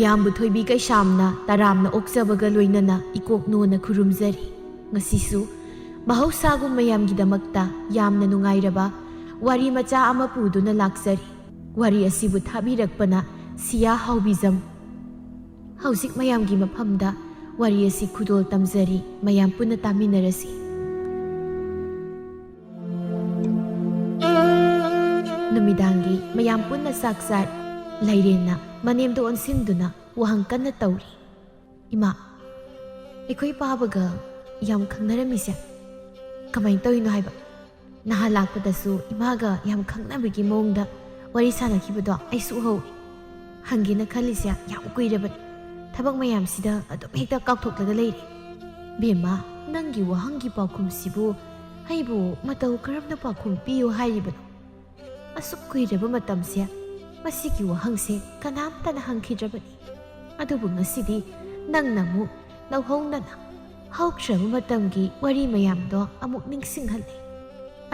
ꯃꯌꯥꯝꯕꯨ ꯊꯣꯏꯕꯤ ꯀꯩꯁꯥꯝꯅ ꯇꯔꯥꯝꯅ ꯑꯣꯛꯆꯕꯒ ꯂꯣꯏꯅꯅ ꯏꯀꯣꯛꯅꯣꯅ ꯈꯨꯔꯨꯝꯖꯔꯤ꯫ ꯉꯁꯤꯁꯨ ꯃꯍꯧꯁꯥꯒꯨꯝ ꯃꯌꯥꯝꯒꯤꯗꯃꯛꯇ ꯌꯥꯝꯅ ꯅꯨꯡꯉꯥꯏꯔꯕ ꯋꯥꯔꯤ ꯃꯆꯥ ꯑꯃ ꯄꯨꯗꯨꯅ ꯂꯥꯛꯆꯔꯤ꯫ ꯋꯥꯔꯤ ꯑꯁꯤꯕꯨ ꯊꯥꯕꯤꯔꯛꯄꯅ ꯁꯤꯌꯥ ꯍꯥꯎꯕꯤꯖꯝ꯫ ꯍꯧꯖꯤꯛ ꯃꯌꯥꯝꯒꯤ ꯃꯐꯝꯗ ꯋꯥꯔꯤ ꯑꯁꯤ ꯈꯨꯗꯣꯜ ꯇꯝꯖꯔꯤ, ꯃꯌꯥꯝ ꯄꯨꯟꯅ ꯇꯥꯃꯤꯟꯅꯔꯁꯤ꯫ ꯅꯨꯃꯤꯗꯥꯡꯒꯤ ꯃꯌꯥꯝ ꯄꯨꯟꯅ ꯆꯥꯛ ꯆꯥꯔꯤ꯫ ꯂꯩꯔꯦꯟꯅ ꯃꯅꯦꯝꯗ ꯑꯣꯟꯁꯤꯟꯗꯨꯅ ꯋꯥꯍꯪ ꯀꯟꯅ ꯇꯧꯔꯤ꯫ ꯏꯃꯥ, ꯑꯩꯈꯣꯏ ꯄꯥꯕꯒ ꯌꯥꯝ ꯈꯪꯅꯔꯝꯃꯤꯁꯦ ꯀꯃꯥꯏꯅ ꯇꯧꯔꯤꯅꯣ ꯍꯥꯏꯕ? ꯅꯍꯥꯟ ꯂꯥꯛꯄꯗꯁꯨ ꯏꯃꯥꯒ ꯌꯥꯝ ꯈꯪꯅꯕꯒꯤ ꯃꯑꯣꯡꯗ ꯋꯥꯔꯤ ꯁꯥꯟꯅꯈꯤꯕꯗꯣ ꯑꯩꯁꯨ ꯎꯍꯧꯏ꯫ ꯍꯪꯒꯦꯅ ꯈꯜꯂꯤꯁꯦ ꯌꯥꯝ ꯀꯨꯏꯔꯕꯅꯤ, ꯊꯕꯛ ꯃꯌꯥꯝꯁꯤꯗ ꯑꯗꯨꯝ ꯍꯦꯛꯇ ꯀꯥꯎꯊꯣꯛꯂꯒ ꯂꯩꯔꯦ꯫ ꯕꯦꯝꯃ, ꯅꯪꯒꯤ ꯋꯥꯍꯪꯒꯤ ꯄꯥꯎꯈꯨꯝꯁꯤꯕꯨ ꯑꯩꯕꯨ ꯃꯇꯧ ꯀꯔꯝꯅ ꯄꯥꯎꯈꯨꯝ ꯄꯤꯌꯨ ꯍꯥꯏꯔꯤꯕꯅꯣ? ꯑꯁꯨꯛ ꯀꯨꯏꯔꯕ ꯃꯇꯝꯁꯦ ꯃꯁꯤꯒꯤ ꯋꯥꯍꯪꯁꯦ ꯀꯅꯥꯝꯇꯅ ꯍꯪꯈꯤꯗ꯭ꯔꯕꯅꯤ꯫ ꯑꯗꯨꯕꯨ ꯉꯁꯤꯗꯤ ꯅꯪꯅ ꯑꯃꯨꯛ ꯂꯧꯍꯧꯅꯅ ꯍꯧꯈ꯭ꯔꯕ ꯃꯇꯝꯒꯤ ꯋꯥꯔꯤ ꯃꯌꯥꯝꯗꯣ ꯑꯃꯨꯛ ꯅꯤꯡꯁꯤꯡꯍꯜꯂꯦ꯫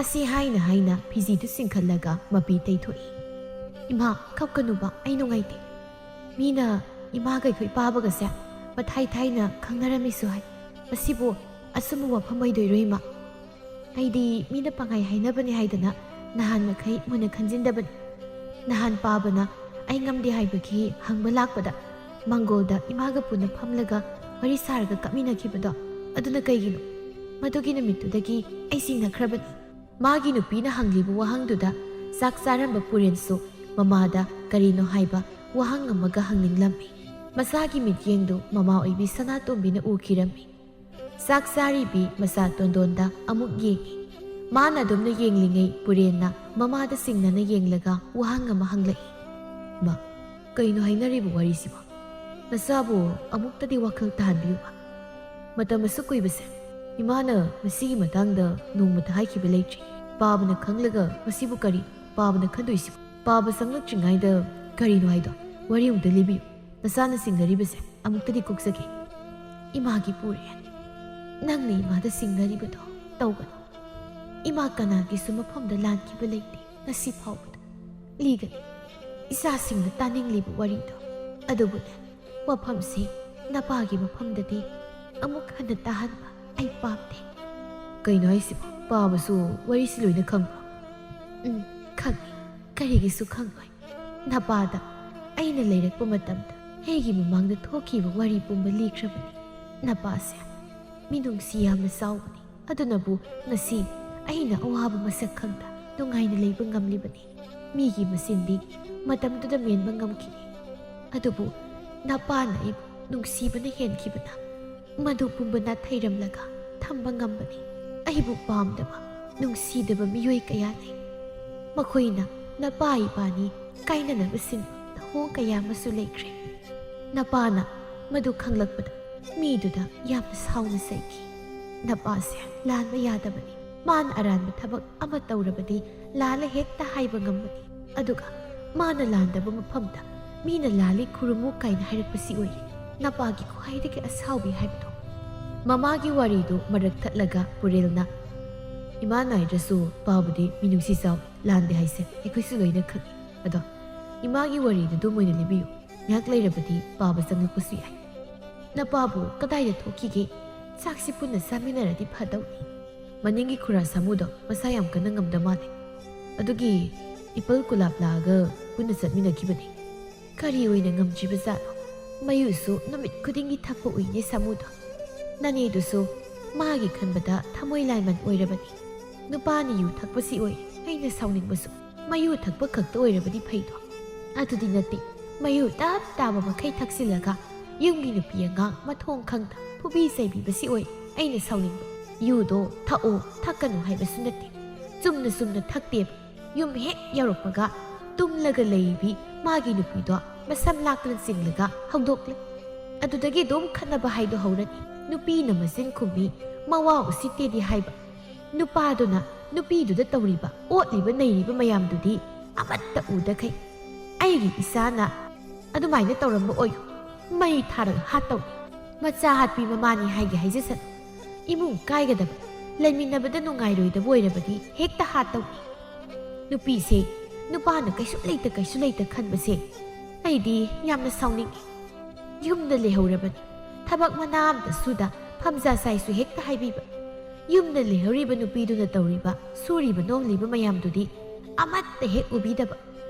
ꯑꯁꯤ ꯍꯥꯏꯅ ꯍꯥꯏꯅ ꯐꯤꯖꯤꯗꯨ ꯆꯤꯡꯈꯠꯂꯒ ꯃꯄꯤ ꯇꯩꯊꯣꯛꯏ꯫ ꯏꯃꯥ, ꯀꯞꯀꯅꯨꯕ, ꯑꯩ ꯅꯨꯡꯉꯥꯏꯇꯦ꯫ ꯃꯤꯅ ꯏꯃꯥꯒ ꯑꯩꯈꯣꯏ ꯄꯥꯕꯒꯁꯦ ꯃꯊꯥꯏ ꯊꯥꯏꯅ ꯈꯪꯅꯔꯝꯃꯤꯁꯨ ꯍꯥꯏ꯫ ꯃꯁꯤꯕꯨ ꯑꯆꯨꯝꯕ ꯋꯥꯐꯝ ꯑꯣꯏꯗꯣꯏꯔꯣ ꯏꯃꯥ? ꯑꯩꯗꯤ ꯃꯤꯅ ꯄꯪꯍꯥꯏ ꯍꯥꯏꯅꯕꯅꯤ ꯍꯥꯏꯗꯅ ꯅꯍꯥꯟ ꯃꯈꯩ ꯃꯨꯟꯅ ꯈꯟꯖꯤꯟꯗꯕꯅꯤ꯫ ꯅꯍꯥꯟ ꯄꯥꯕꯅ ꯑꯩ ꯉꯝꯗꯦ ꯍꯥꯏꯕꯒꯤ ꯍꯪꯕ ꯂꯥꯛꯄꯗ ꯃꯪꯒꯣꯜꯗ ꯏꯃꯥꯒ ꯄꯨꯟꯅ ꯐꯝꯂꯒ ꯋꯥꯔꯤ ꯁꯥꯔꯒ ꯀꯞꯃꯤꯟꯅꯈꯤꯕꯗꯣ, ꯑꯗꯨꯅ ꯀꯩꯒꯤꯅꯣ? ꯃꯗꯨꯒꯤ ꯅꯨꯃꯤꯠꯇꯨꯗꯒꯤ ꯑꯩ ꯆꯤꯡꯅꯈ꯭ꯔꯕꯅꯤ꯫ ꯃꯥꯒꯤ ꯅꯨꯄꯤꯅ ꯍꯪꯂꯤꯕ ꯋꯥꯍꯪꯗꯨꯗ ꯆꯥꯛ ꯆꯥꯔꯝꯕ ꯄꯨꯔꯦꯟꯁꯨ ꯃꯃꯥꯗ ꯀꯔꯤꯅꯣ ꯍꯥꯏꯕ ꯋꯥꯍꯪ ꯑꯃꯒ ꯍꯪꯅꯤꯡꯂꯝꯃꯤ꯫ ꯃꯆꯥꯒꯤ ꯃꯤꯠꯌꯦꯡꯗꯨ ꯃꯃꯥ ꯑꯣꯏꯕꯤ ꯁꯅꯥꯇꯣꯝꯕꯤꯅ ꯎꯈꯤꯔꯝꯃꯤ꯫ ꯆꯥꯛ ꯆꯥꯔꯤꯕꯤ ꯃꯆꯥ ꯇꯣꯟꯗꯣꯟꯗ ꯑꯃꯨꯛ ꯌꯦꯡꯉꯤ꯫ ꯃꯥꯅ ꯑꯗꯨꯝꯅ ꯌꯦꯡꯂꯤꯉꯩ ꯄꯨꯔꯦꯟꯅ ꯃꯃꯥꯗ ꯆꯤꯡꯅꯅ ꯌꯦꯡꯂꯒ ꯋꯥꯍꯪ ꯑꯃ ꯍꯪꯂꯛꯏ꯫ ꯃꯥ, ꯀꯩꯅꯣ ꯍꯥꯏꯅꯔꯤꯕ ꯋꯥꯔꯤꯁꯤꯕꯣ? ꯅꯆꯥꯕꯨ ꯑꯃꯨꯛꯇꯗꯤ ꯋꯥꯈꯜ ꯇꯥꯍꯟꯕꯤꯌꯨꯕ꯫ ꯃꯇꯝ ꯑꯁꯨꯛ ꯀꯨꯏꯕꯁꯦ ꯏꯃꯥꯅ ꯃꯁꯤꯒꯤ ꯃꯇꯥꯡꯗ ꯅꯣꯡꯃꯇ ꯍꯥꯏꯈꯤꯕ ꯂꯩꯇ꯭ꯔꯤ꯫ ꯄꯥꯕꯅ ꯈꯪꯂꯒ ꯃꯁꯤꯕꯨ ꯀꯔꯤ ꯄꯥꯕꯅ ꯈꯟꯗꯣꯏꯁꯤꯕꯨ? ꯄꯥꯕ ꯆꯪꯂꯛꯇ꯭ꯔꯤꯉꯩꯗ ꯀꯔꯤꯅꯣ ꯍꯥꯏꯗꯣ ꯋꯥꯔꯤ ꯑꯃꯨꯛꯇ ꯂꯤꯕꯤꯌꯨ꯫ ꯅꯆꯥꯅ ꯆꯤꯡꯅꯔꯤꯕꯁꯦ ꯑꯃꯨꯛꯇꯗꯤ ꯀꯣꯛꯆꯒꯦ꯫ ꯏꯃꯥꯒꯤ ꯄꯨꯔꯦꯟ, ꯅꯪꯅ ꯏꯃꯥꯗ ꯆꯤꯡꯅꯔꯤꯕꯗꯣ ꯇꯧꯒꯅꯨ꯫ ꯏꯃꯥ ꯀꯅꯥꯒꯤꯁꯨ ꯃꯐꯝꯗ ꯂꯥꯟꯈꯤꯕ ꯂꯩꯇꯦ ꯉꯁꯤ ꯐꯥꯎꯕꯗ꯫ ꯂꯤꯒꯅꯤ ꯏꯆꯥꯁꯤꯡꯅ ꯇꯥꯅꯤꯡꯂꯤꯕ ꯋꯥꯔꯤꯗꯣ꯫ ꯑꯗꯨꯕꯨꯅꯦ, ꯋꯥꯐꯝꯁꯤ ꯅꯄꯥꯒꯤ ꯃꯐꯝꯗꯗꯤ ꯑꯃꯨꯛ ꯍꯟꯅ ꯇꯥꯍꯟꯕ ꯑꯩ ꯄꯥꯝꯗꯦ꯫ ꯀꯩꯅꯣ ꯍꯥꯏꯁꯤꯕꯣ? ꯄꯥꯕꯁꯨ ꯋꯥꯔꯤꯁꯤ ꯂꯣꯏꯅ ꯈꯪꯕ꯭ꯔꯣ? ꯈꯪꯉꯤ, ꯀꯔꯤꯒꯤꯁꯨ ꯈꯪꯂꯣꯏ꯫ ꯅꯄꯥꯗ ꯑꯩꯅ ꯂꯩꯔꯛꯄ ꯃꯇꯝꯗ ꯑꯩꯒꯤ ꯃꯃꯥꯡꯗ ꯊꯣꯛꯈꯤꯕ ꯋꯥꯔꯤ ꯄꯨꯝꯕ ꯂꯤꯈ꯭ꯔꯕꯅꯤ꯫ ꯅꯄꯥꯁꯦ ꯃꯤꯅꯨꯡꯁꯤ ꯌꯥꯝꯅ ꯆꯥꯎꯕꯅꯤ, ꯑꯗꯨꯅꯕꯨ ꯉꯁꯤ ꯑꯩꯅ ꯑꯋꯥꯕ ꯃꯁꯛ ꯈꯪꯅ ꯅꯨꯡꯉꯥꯏꯅ ꯂꯩꯕ ꯉꯝꯂꯤꯕꯅꯤ꯫ ꯃꯤꯒꯤ ꯃꯆꯤꯟꯗꯤ ꯃꯇꯝꯗꯨꯗ ꯃꯦꯟꯕ ꯉꯝꯈꯤꯅꯤ, ꯑꯗꯨꯕꯨ ꯅꯄꯥꯅ ꯑꯩꯕꯨ ꯅꯨꯡꯁꯤꯕꯅ ꯍꯦꯟꯈꯤꯕꯅ ꯃꯗꯨ ꯄꯨꯝꯕ ꯅꯥꯊꯩꯔꯝꯂꯒ ꯊꯝꯕ ꯉꯝꯕꯅꯤ꯫ ꯑꯩꯕꯨ ꯄꯥꯝꯗꯕ, ꯅꯨꯡꯁꯤꯗꯕ ꯃꯤꯑꯣꯏ ꯀꯌꯥ ꯂꯩ꯫ ꯃꯈꯣꯏꯅ ꯅꯄꯥ ꯏꯄꯥꯅꯤ ꯀꯥꯏꯅꯅꯕ ꯁꯤꯟꯕ ꯊꯧꯑꯣꯡ ꯀꯌꯥ ꯑꯃꯁꯨ ꯂꯩꯈ꯭ꯔꯦ꯫ ꯅꯄꯥꯅ ꯃꯗꯨ ꯈꯪꯂꯛꯄꯗ ꯃꯤꯗꯨꯗ ꯌꯥꯝꯅ ꯁꯥꯎꯅ ꯆꯩꯈꯤ꯫ ꯅꯄꯥꯁꯦ ꯂꯥꯟꯕ ꯌꯥꯗꯕꯅꯤ꯫ ꯃꯥꯅ ꯑꯔꯥꯟꯕ ꯊꯕꯛ ꯑꯃ ꯇꯧꯔꯕꯗꯤ ꯂꯥꯜꯂꯦ ꯍꯦꯛꯇ ꯍꯥꯏꯕ ꯉꯝꯕꯅꯤ꯫ ꯑꯗꯨꯒ ꯃꯥꯅ ꯂꯥꯟꯗꯕ ꯃꯐꯝꯗ ꯃꯤꯅ ꯂꯥꯜꯂꯤ ꯈꯨꯔꯨꯝꯃꯨ ꯀꯥꯏꯅ ꯍꯥꯏꯔꯛꯄꯁꯤ ꯑꯣꯏꯔꯦ ꯅꯄꯥꯒꯤ ꯈ꯭ꯋꯥꯏꯗꯒꯤ ꯑꯁꯥꯎꯕꯤ ꯍꯥꯏꯕꯗꯣ꯫ ꯃꯃꯥꯒꯤ ꯋꯥꯔꯤꯗꯨ ꯃꯔꯛ ꯊꯠꯂꯒ ꯄꯨꯔꯦꯜꯅ, ꯏꯃꯥ ꯅꯥꯏꯗ꯭ꯔꯁꯨ ꯄꯥꯕꯨꯗꯤ ꯃꯤꯅꯨꯡꯁꯤ ꯆꯥꯎꯏ, ꯂꯥꯟꯗꯦ ꯍꯥꯏꯁꯦ ꯑꯩꯈꯣꯏꯁꯨ ꯂꯣꯏꯅ ꯈꯪꯏ꯫ ꯑꯗꯣ ꯏꯃꯥꯒꯤ ꯋꯥꯔꯤꯗꯨ ꯑꯗꯨꯝ ꯑꯣꯏꯅ ꯂꯤꯕꯤꯌꯨ꯫ ꯉꯥꯏꯍꯥꯛ ꯂꯩꯔꯕꯗꯤ ꯄꯥꯕ ꯆꯪꯂꯛꯄꯁꯨ ꯌꯥꯏ꯫ ꯅꯄꯥꯕꯨ ꯀꯗꯥꯏꯗ ꯊꯣꯛꯈꯤꯒꯦ? ꯆꯥꯛꯁꯤ ꯄꯨꯟꯅ ꯆꯥꯃꯤꯟꯅꯔꯗꯤ ꯐꯗꯧꯅꯤ꯫ ꯃꯅꯤꯡꯒꯤ ꯈꯨꯔꯥ ꯁꯥꯃꯨꯗꯣ ꯃꯁꯥ ꯌꯥꯝ ꯀꯟꯅ ꯉꯝꯗ ꯃꯥꯜꯂꯦ, ꯑꯗꯨꯒꯤ ꯏꯄꯜ ꯀꯨꯂꯥꯞ ꯂꯥꯛꯑꯒ ꯄꯨꯟꯅ ꯆꯠꯃꯤꯟꯅꯈꯤꯕꯅꯤ꯫ ꯀꯔꯤ ꯑꯣꯏꯅ ꯉꯝꯗ꯭ꯔꯤꯕꯖꯥꯠꯅꯣ? ꯃꯌꯨꯁꯨ ꯅꯨꯃꯤꯠ ꯈꯨꯗꯤꯡꯒꯤ ꯊꯛꯄ ꯎꯏꯅꯦ ꯁꯥꯃꯨꯗꯣ꯫ ꯅꯅꯦꯗꯨꯁꯨ ꯃꯥꯒꯤ ꯈꯟꯕꯗ ꯊꯃꯣꯏ ꯂꯥꯏꯃꯟ ꯑꯣꯏꯔꯕꯅꯤ꯫ ꯅꯨꯄꯥꯅ ꯌꯨ ꯊꯛꯄꯁꯤ ꯑꯣꯏ ꯑꯩꯅ ꯁꯥꯎꯅꯤꯡꯕꯁꯨ꯫ ꯃꯌꯨ ꯊꯛꯄ ꯈꯛꯇ ꯑꯣꯏꯔꯕꯗꯤ ꯐꯩꯗꯣ, ꯑꯗꯨꯗꯤ ꯅꯠꯇꯦ꯫ ꯃꯌꯨ ꯇꯞ ꯇꯥꯕ ꯃꯈꯩ ꯊꯛꯆꯤꯜꯂꯒ ꯌꯨꯝꯒꯤ ꯅꯨꯄꯤ ꯑꯉꯥꯡ ꯃꯊꯣꯡ ꯈꯪꯗ ꯐꯨꯕꯤ ꯆꯩꯕꯤꯕꯁꯤ ꯑꯣꯏ ꯑꯩꯅ ꯁꯥꯎꯅꯤꯡꯕ꯫ ꯌꯨꯗꯣ ꯊꯛꯑꯣ ꯊꯛꯀꯅꯨ ꯍꯥꯏꯕꯁꯨ ꯅꯠꯇꯦ, ꯆꯨꯝꯅ ꯆꯨꯝꯅ ꯊꯛꯇꯦꯕ꯫ ꯌꯨꯝ ꯍꯦꯛ ꯌꯧꯔꯛꯄꯒ ꯇꯨꯝꯂꯒ ꯂꯩꯕꯤ ꯃꯥꯒꯤ ꯅꯨꯄꯤꯗꯣ ꯃꯁꯝ ꯂꯥꯛꯇꯨꯅ ꯆꯤꯡꯂꯒ ꯍꯧꯗꯣꯛꯂꯦ꯫ ꯑꯗꯨꯗꯒꯤ ꯑꯗꯨꯝ ꯈꯠꯅꯕ ꯍꯥꯏꯗꯣ ꯍꯧꯔꯅꯤ꯫ ꯅꯨꯄꯤꯅ ꯃꯆꯤꯟ ꯈꯨꯝꯕꯤ ꯃꯋꯥ ꯎꯁꯤꯠꯇꯦꯗꯤ ꯍꯥꯏꯕ, ꯅꯨꯄꯥꯗꯨꯅ ꯅꯨꯄꯤꯗꯨꯗ ꯇꯧꯔꯤꯕ ꯑꯣꯠꯂꯤꯕ ꯅꯩꯔꯤꯕ ꯃꯌꯥꯝꯗꯨꯗꯤ ꯑꯃꯠꯇ ꯎꯗꯈꯩ ꯑꯩꯒꯤ ꯏꯆꯥꯅ ꯑꯗꯨꯃꯥꯏꯅ ꯇꯧꯔꯝꯕ ꯑꯣꯏꯌꯨ ꯃꯩ ꯊꯥꯔꯒ ꯍꯥꯠꯇꯧꯅꯤ꯫ ꯃꯆꯥ ꯍꯥꯠꯄꯤ ꯃꯃꯥꯅꯤ ꯍꯥꯏꯒꯦ ꯍꯥꯏꯖꯁꯅꯨ, ꯏꯃꯨꯡ ꯀꯥꯏꯒꯗꯕ, ꯂꯩꯃꯤꯟꯅꯕꯗ ꯅꯨꯡꯉꯥꯏꯔꯣꯏꯗꯕ ꯑꯣꯏꯔꯕꯗꯤ ꯍꯦꯛꯇ ꯍꯥꯠꯇꯧꯅꯤ꯫ ꯅꯨꯄꯤꯁꯦ ꯅꯨꯄꯥꯅ ꯀꯩꯁꯨ ꯂꯩꯇ ꯈꯟꯕꯁꯦ ꯑꯩꯗꯤ ꯌꯥꯝꯅ ꯁꯥꯎꯅꯤꯡꯉꯤ꯫ ꯌꯨꯝꯗ ꯂꯩꯍꯧꯔꯕꯅꯤ ꯊꯕꯛ ꯃꯅꯥ ꯑꯃꯇ ꯁꯨꯗ ꯐꯝꯖꯥ ꯁꯥꯏꯁꯨ ꯍꯦꯛꯇ ꯍꯥꯏꯕꯤꯕ ꯌꯨꯝꯗ ꯂꯩꯍꯧꯔꯤꯕ ꯅꯨꯄꯤꯗꯨꯅ ꯇꯧꯔꯤꯕ ꯁꯨꯔꯤꯕ ꯅꯣꯝꯂꯤꯕ ꯃꯌꯥꯝꯗꯨꯗꯤ ꯑꯃꯠꯇ ꯍꯦꯛ ꯎꯕꯤꯗꯕ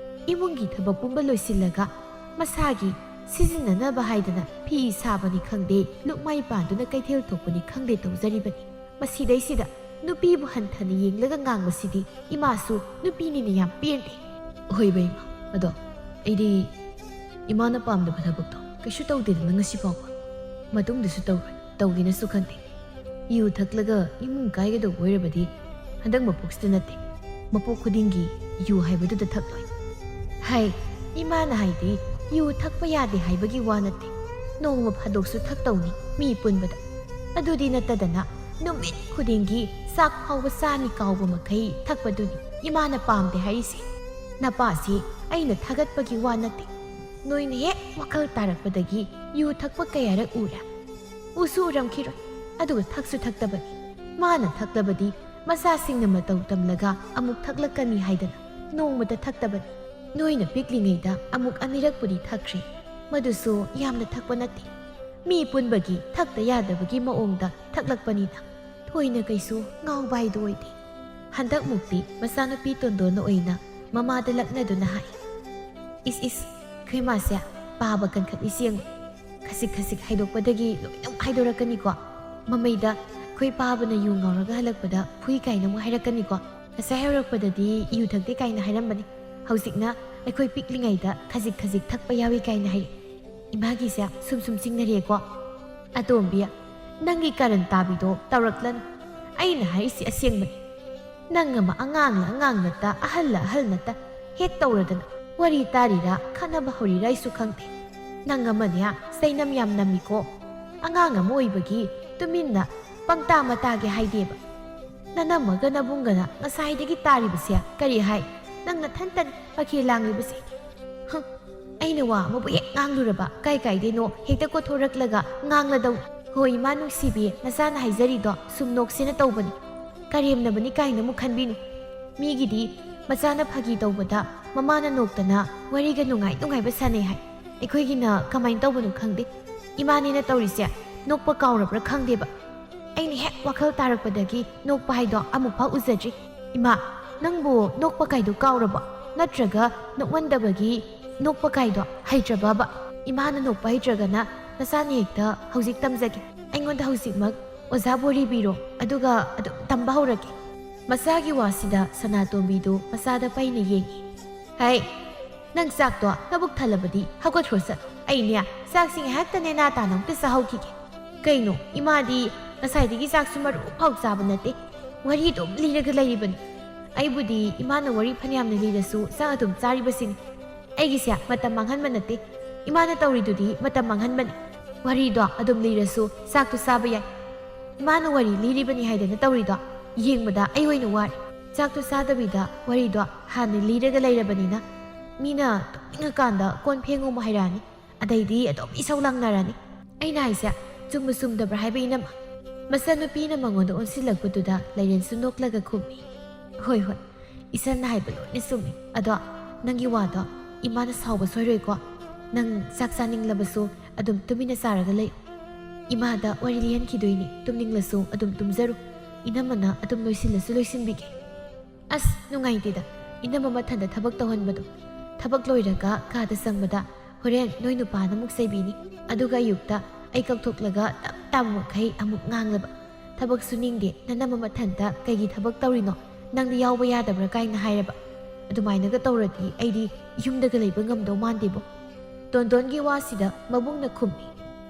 ꯏꯃꯨꯡꯒꯤ ꯊꯕꯛ ꯄꯨꯝꯕ ꯂꯣꯏꯁꯤꯜꯂꯒ ꯃꯁꯥꯒꯤ ꯁꯤꯖꯤꯟꯅꯅꯕ ꯍꯥꯏꯗꯅ ꯐꯤ ꯁꯥꯕꯅꯤ ꯈꯪꯗꯦ ꯂꯨꯛꯃꯥꯏ ꯄꯥꯟꯗꯨꯅ ꯀꯩꯊꯦꯜ ꯊꯣꯛꯄꯅꯤ ꯈꯪꯗꯦ ꯇꯧꯖꯔꯤꯕꯅꯤ ꯃꯁꯤꯗꯩꯁꯤꯗ ꯅꯨꯄꯤꯕꯨ ꯍꯟꯊꯅ ꯌꯦꯡꯂꯒ ꯉꯥꯡꯕꯁꯤꯗꯤ ꯏꯃꯥꯁꯨ ꯅꯨꯄꯤꯅꯤꯅ ꯌꯥꯝ ꯄꯦꯟꯗꯦ ꯍꯣꯏꯕ ꯏꯃꯥ ꯑꯗꯣ ꯑꯩꯗꯤ ꯏꯃꯥꯅ ꯄꯥꯝꯗꯕ ꯊꯕꯛꯇꯣ ꯀꯩꯁꯨ ꯇꯧꯗꯦꯗꯅ ꯉꯁꯤ ꯐꯥꯎꯕ ꯃꯇꯨꯡꯗꯁꯨ ꯇꯧꯔꯣꯏ ꯇꯧꯒꯦꯅꯁꯨ ꯈꯟꯗꯦ ꯌꯨ ꯊꯛꯂꯒ ꯏꯃꯨꯡ ꯀꯥꯏꯒꯗꯧꯕ ꯑꯣꯏꯔꯕꯗꯤ ꯍꯟꯗꯛ ꯃꯄꯣꯛꯁꯤꯗ ꯅꯠꯇꯦ ꯃꯄꯣꯛ ꯈꯨꯗꯤꯡꯒꯤ ꯌꯨ ꯍꯥꯏꯕꯗꯨꯗ ꯊꯛꯂꯣꯏ ꯍꯥꯏ ꯏꯃꯥꯅ ꯍꯥꯏꯗꯤ ꯌꯨ ꯊꯛꯄ ꯌꯥꯗꯦ ꯍꯥꯏꯕꯒꯤ ꯋꯥ ꯅꯠꯇꯦ ꯅꯣꯡꯃ ꯐꯥꯗꯣꯛꯁꯨ ꯊꯛꯇꯧꯅꯤ ꯃꯤ ꯄꯨꯟꯕꯗ ꯑꯗꯨꯗꯤ ꯅꯠꯇꯗꯅ ꯅꯨꯃꯤꯠ ꯈꯨꯗꯤꯡꯒꯤ ꯆꯥꯛ ꯐꯥꯎꯕ ꯆꯥꯅꯤ ꯀꯥꯎꯕ ꯃꯈꯩ ꯊꯛꯄꯗꯨꯅꯤ ꯏꯃꯥꯅ ꯄꯥꯝꯗꯦ ꯍꯥꯏꯔꯤꯁꯦ ꯅꯄꯥꯁꯤ ꯑꯩꯅ ꯊꯥꯒꯠꯄꯒꯤ ꯋꯥ ꯅꯠꯇꯦ ꯅꯣꯏꯅ ꯍꯦꯛ ꯋꯥꯈꯜ ꯇꯥꯔꯛꯄꯗꯒꯤ ꯌꯨ ꯊꯛꯄ ꯀꯌꯥꯔꯛ ꯎꯔꯦ ꯎꯁꯨ ꯎꯔꯝꯈꯤꯔꯣꯏ ꯑꯗꯨꯒ ꯊꯛꯁꯨ ꯊꯛꯇꯕꯅꯤ ꯃꯥꯅ ꯊꯛꯂꯕꯗꯤ ꯃꯆꯥꯁꯤꯡꯅ ꯃꯇꯧ ꯇꯝꯂꯒ ꯑꯃꯨꯛ ꯊꯛꯂꯛꯀꯅꯤ ꯍꯥꯏꯗꯅ ꯅꯣꯡꯃꯗ ꯊꯛꯇꯕꯅꯤ ꯅꯣꯏꯅ ꯄꯤꯛꯂꯤꯉꯩꯗ ꯑꯃꯨꯛ ꯑꯅꯤꯔꯛꯄꯨꯗꯤ ꯊꯛꯈ꯭ꯔꯦ ꯃꯗꯨꯁꯨ ꯌꯥꯝꯅ ꯊꯛꯄ ꯅꯠꯇꯦ ꯃꯤ ꯄꯨꯟꯕꯒꯤ ꯊꯛꯇ ꯌꯥꯗꯕꯒꯤ ꯃꯑꯣꯡꯗ ꯊꯛꯂꯛꯄꯅꯤꯅ ꯊꯣꯏꯅ ꯀꯩꯁꯨ ꯉꯥꯎꯕ ꯍꯥꯏꯗꯨ ꯑꯣꯏꯗꯦ ꯍꯟꯗꯛꯃꯨꯛꯇꯤ ꯃꯆꯥꯅꯨꯄꯤ ꯇꯣꯟꯗꯣꯟꯅ ꯑꯣꯏꯅ ꯃꯃꯥꯗ ꯂꯛꯅꯗꯨꯅ ꯍꯥꯏ ꯏꯁ ꯑꯩꯈꯣꯏ ꯃꯥꯁꯦ ꯄꯥꯕ ꯀꯟꯈꯠꯂꯤꯁꯤ ꯌꯦꯡꯉꯨ ꯈꯖꯤꯛ ꯈꯖꯤꯛ ꯍꯥꯏꯗꯣꯛꯄꯗꯒꯤ ꯂꯣꯏꯅꯃꯛ ꯍꯥꯏꯗꯣꯔꯛꯀꯅꯤꯀꯣ ꯃꯃꯩꯗ ꯑꯩꯈꯣꯏ ꯄꯥꯕꯅ ꯌꯨ ꯉꯥꯎꯔꯒ ꯍꯜꯂꯛꯄꯗ ꯐꯨꯏ ꯀꯥꯏꯅ ꯑꯃꯨꯛ ꯍꯥꯏꯔꯛꯀꯅꯤꯀꯣ ꯉꯁꯥꯏ ꯍꯧꯔꯛꯄꯗꯗꯤ ꯌꯨ ꯊꯛꯇꯦ ꯀꯥꯏꯅ ꯍꯥꯏꯔꯝꯕꯅꯤ ꯍꯧꯖꯤꯛꯅ ꯑꯩꯈꯣꯏ ꯄꯤꯛꯂꯤꯉꯩꯗ ꯈꯖꯤꯛ ꯈꯖꯤꯛ ꯊꯛꯄ ꯌꯥꯎꯏ ꯀꯥꯏꯅ ꯍꯥꯏꯔꯛꯏ ꯏꯃꯥꯒꯤꯁꯦ ꯁꯨꯝ ꯆꯤꯡꯅꯔꯦꯀꯣ ꯑꯇꯣꯝꯕꯤ ꯅꯪꯒꯤ ꯀꯔꯟ ꯇꯥꯕꯤꯗꯣ ꯇꯧꯔꯛꯂꯅꯨ ꯑꯩꯅ ꯍꯥꯏꯔꯤꯁꯤ ꯑꯁꯦꯡꯕꯅꯤ ꯅꯪ ꯑꯃ ꯑꯉꯥꯡꯂ ꯑꯉꯥꯡ ꯅꯠꯇ ꯑꯍꯜꯂ ꯑꯍꯜ ꯅꯠꯇ ꯍꯦꯛ ꯇꯧꯔꯗꯅ ꯋꯥꯔꯤ ꯇꯥꯔꯤꯔꯥ ꯈꯟꯅꯕ ꯍꯧꯔꯤꯔꯥ ꯑꯩꯁꯨ ꯈꯪꯗꯦ ꯅꯪ ꯑꯃꯅꯦ ꯆꯩꯅꯝ ꯌꯥꯝ ꯅꯝꯃꯤꯀꯣ ꯑꯉꯥꯡ ꯑꯃ ꯑꯣꯏꯕꯒꯤ ꯇꯨꯃꯤꯟꯅ ꯄꯪꯇꯥ ꯃꯇꯥꯒꯦ ꯍꯥꯏꯗꯦꯕ ꯅꯅꯝꯃꯒ ꯅꯕꯨꯡꯒꯅ ꯉꯁꯥꯏꯗꯒꯤ ꯇꯥꯔꯤꯕꯁꯦ ꯀꯔꯤ ꯍꯥꯏ ꯅꯪ ꯅꯊꯟꯇꯅꯤ ꯄꯥꯈꯦ ꯂꯥꯡꯂꯤꯕꯁꯦ ꯑꯩꯅ ꯋꯥ ꯑꯃꯕꯨ ꯍꯦꯛ ꯉꯥꯡꯂꯨꯔꯕ ꯀꯥꯏꯗꯩꯅꯣ ꯍꯦꯛꯇ ꯀꯣꯊꯣꯔꯛꯂꯒ ꯉꯥꯡꯂꯗꯧ ꯍꯣꯏ ꯏꯃꯥ ꯅꯨꯡꯁꯤꯕꯤ ꯅꯆꯥꯅ ꯍꯥꯏꯖꯔꯤꯗꯣ ꯁꯨꯝ ꯅꯣꯛꯁꯦꯅ ꯇꯧꯕꯅꯤ ꯀꯔꯦꯝꯅꯕꯅꯤ ꯀꯥꯏꯅ ꯑꯃꯨꯛ ꯈꯟꯕꯤꯅꯨ ꯃꯤꯒꯤꯗꯤ ꯃꯆꯥꯅ ꯐꯥꯒꯤ ꯇꯧꯕꯗ ꯃꯃꯥꯅ ꯅꯣꯛꯇꯅ ꯋꯥꯔꯤꯒ ꯅꯨꯡꯉꯥꯏꯕ ꯁꯥꯟꯅꯩ ꯍꯥꯏ ꯑꯩꯈꯣꯏꯒꯤꯅ ꯀꯃꯥꯏꯅ ꯇꯧꯕꯅꯣ ꯈꯪꯗꯦ ꯏꯃꯥꯅꯤꯅ ꯇꯧꯔꯤꯁꯦ ꯅꯣꯛꯄ ꯀꯥꯎꯔꯕ꯭ꯔꯥ ꯈꯪꯗꯦꯕ ꯑꯩꯅ ꯍꯦꯛ ꯋꯥꯈꯜ ꯇꯥꯔꯛꯄꯗꯒꯤ ꯅꯣꯛꯄ ꯍꯥꯏꯗೋ ꯑꯃꯨꯛꯐꯥꯎ ꯎꯖꯗ꯭ꯔꯤ ꯏꯃꯥ ꯅꯪꯕꯨ ꯅꯣꯛꯄ ꯀꯥꯏꯗꯣ ꯀꯥꯎꯔꯕꯣ ꯅꯠꯇ꯭ꯔꯒ ꯅꯣꯛꯃꯟꯗꯕꯒꯤ ꯅꯣꯛꯄ ꯀꯥꯏꯗꯣ ꯍꯩꯇ꯭ꯔꯕꯕ ꯏꯃꯥꯅ ꯅꯣꯛꯄ ꯍꯩꯇ꯭ꯔꯒꯅ ꯅꯆꯥꯅ ꯍꯦꯛꯇ ꯍꯧꯖꯤꯛ ꯇꯝꯖꯒꯦ ꯑꯩꯉꯣꯟꯗ ꯍꯧꯖꯤꯛꯃꯛ ꯑꯣꯖꯥ ꯕꯣꯔꯤꯕꯤꯔꯣ ꯑꯗꯨꯒ ꯑꯗꯨꯝ ꯇꯝꯕ ꯍꯧꯔꯒꯦ ꯃꯆꯥꯒꯤ ꯋꯥꯁꯤꯗ ꯁꯅꯥꯇꯣꯝꯕꯤꯗꯨ ꯃꯆꯥꯗ ꯄꯩꯅ ꯌꯦꯡꯉꯤ ꯍꯩ ꯅꯪ ꯆꯥꯛꯇꯣ ꯅꯕꯨꯛ ꯊꯜꯂꯕꯗꯤ ꯍꯧꯒꯠꯈ꯭ꯔꯣ ꯆꯠꯂꯣ ꯑꯩꯅꯦ ꯆꯥꯛꯁꯤ ꯉꯥꯏꯍꯥꯛꯇꯅꯦ ꯅꯥ ꯇꯥꯅ ꯑꯝꯇ ꯆꯥꯍꯧꯈꯤꯒꯦ ꯀꯩꯅꯣ ꯏꯃꯥꯗꯤ ꯉꯁꯥꯏꯗꯒꯤ ꯆꯥꯛꯁꯨ ꯃꯔꯨ ꯐꯥꯎ ꯆꯥꯕ ꯅꯠꯇꯦ ꯋꯥꯔꯤ ꯑꯗꯨꯝ ꯂꯤꯔꯒ ꯂꯩꯔꯤꯕꯅꯤ ꯑꯩꯕꯨꯗꯤ ꯏꯃꯥꯅ ꯋꯥꯔꯤ ꯐꯅꯌꯥꯝꯅ ꯂꯤꯔꯁꯨ ꯆꯥꯛ ꯑꯗꯨꯝ ꯆꯥꯔꯤꯕꯁꯤꯅꯤ ꯑꯩꯒꯤꯁꯦ ꯃꯇꯝ ꯃꯥꯡꯍꯟꯕ ꯅꯠꯇꯦ ꯏꯃꯥꯅ ꯇꯧꯔꯤꯗꯨꯗꯤ ꯃꯇꯝ ꯃꯥꯡꯍꯟꯕꯅꯤ ꯋꯥꯔꯤꯗꯣ ꯑꯗꯨꯝ ꯂꯤꯔꯁꯨ ꯆꯥꯛꯇꯨ ꯆꯥꯕ ꯌꯥꯏ ꯏꯃꯥꯅ ꯋꯥꯔꯤ ꯂꯤꯔꯤꯕꯅꯤ ꯍꯥꯏꯗꯅ ꯇꯧꯔꯤꯗꯣ ꯌꯦꯡꯕꯗ ꯑꯩ ꯑꯣꯏꯅ ꯋꯥꯔꯦ ꯆꯥꯛꯇꯨ ꯆꯥꯗꯕꯤꯗ ꯋꯥꯔꯤꯗꯣ ꯍꯥꯟꯅ ꯂꯤꯔꯒ ꯂꯩꯔꯕꯅꯤꯅ ꯃꯤꯅ ꯇꯨꯝꯅꯤꯡꯉꯀꯥꯟꯗ ꯀꯣꯟ ꯐꯦꯡꯉꯨ ꯍꯥꯏꯔꯛꯑꯅꯤ ꯑꯗꯩꯗꯤ ꯑꯗꯨꯝ ꯏꯁꯧ ꯂꯥꯡꯅꯔꯅꯤ ꯑꯩꯅ ꯍꯥꯏꯁꯦ ꯆꯨꯝꯕ ꯆꯨꯝꯗꯕ꯭ꯔꯥ ꯍꯥꯏꯕ ꯏꯅꯝꯃ ꯃꯆꯥꯅꯨꯄꯤꯅ ꯃꯉꯣꯟꯗ ꯑꯣꯟꯁꯤꯜꯂꯛꯄꯗꯨꯗ ꯂꯩꯔꯦꯟꯁꯨ ꯅꯣꯛꯂꯒ ꯈꯨꯝꯃꯤ ꯍꯣꯏ ꯏꯆꯟꯅ ꯍꯥꯏꯕ ꯂꯣꯏꯅ ꯆꯨꯝꯃꯤ ꯑꯗꯣ ꯅꯪꯒꯤ ꯋꯥꯗꯣ ꯏꯃꯥꯅ ꯁꯥꯎꯕ ꯁꯣꯏꯔꯣꯏꯀꯣ ꯅꯪ ꯆꯥꯛ ꯆꯥꯅꯤꯡꯂꯕꯁꯨ ꯑꯗꯨꯝ ꯇꯨꯃꯤꯟꯅ ꯆꯥꯔꯒ ꯂꯩ ꯏꯃꯥꯗ ꯋꯥꯔꯤ ꯂꯤꯍꯟꯈꯤꯗꯣꯏꯅꯤ ꯇꯨꯝꯅꯤꯡꯂꯁꯨ ꯑꯗꯨꯝ ꯇꯨꯝꯖꯔꯨ ꯏꯅꯝꯃꯅ ꯑꯗꯨꯝ ꯂꯣꯏꯁꯤꯟꯕꯤꯒꯦ ꯑꯁ ꯅꯨꯡꯉꯥꯏꯇꯦꯗ ꯏꯅꯝꯃ ꯃꯊꯟꯗ ꯊꯕꯛ ꯇꯧꯍꯟꯕꯗꯣ ꯊꯕꯛ ꯂꯣꯏꯔꯒ ꯀꯥꯗ ꯆꯪꯕꯗ ꯍꯣꯔꯦꯟ ꯅꯣꯏ ꯅꯨꯄꯥꯅ ꯑꯃꯨꯛ ꯆꯩꯕꯤꯅꯤ ꯑꯗꯨꯒ ꯑꯌꯨꯛꯇ ꯑꯩ ꯀꯧꯊꯣꯛꯂꯒ ꯇꯞ ꯃꯈꯩ ꯑꯃꯨꯛ ꯉꯥꯡꯂꯕ ꯊꯕꯛꯁꯨ ꯅꯤꯡꯗꯦ ꯅꯅꯝꯃ ꯃꯊꯟꯇ ꯀꯩꯒꯤ ꯊꯕꯛ ꯇꯧꯔꯤꯅꯣ ꯅꯪꯗꯤ ꯌꯥꯎꯕ ꯌꯥꯗꯕ꯭ꯔꯥ ꯀꯥꯏꯅ ꯍꯥꯏꯔꯕ ꯑꯗꯨꯃꯥꯏꯅꯒ ꯇꯧꯔꯗꯤ ꯑꯩꯗꯤ ꯌꯨꯝꯗꯒ ꯂꯩꯕ ꯉꯝꯗꯧ ꯃꯥꯟꯗꯦꯕꯣ ꯇꯣꯟꯗꯣꯟꯒꯤ ꯋꯥꯁꯤꯗ ꯃꯕꯨꯡꯅ ꯈꯨꯝꯃꯤ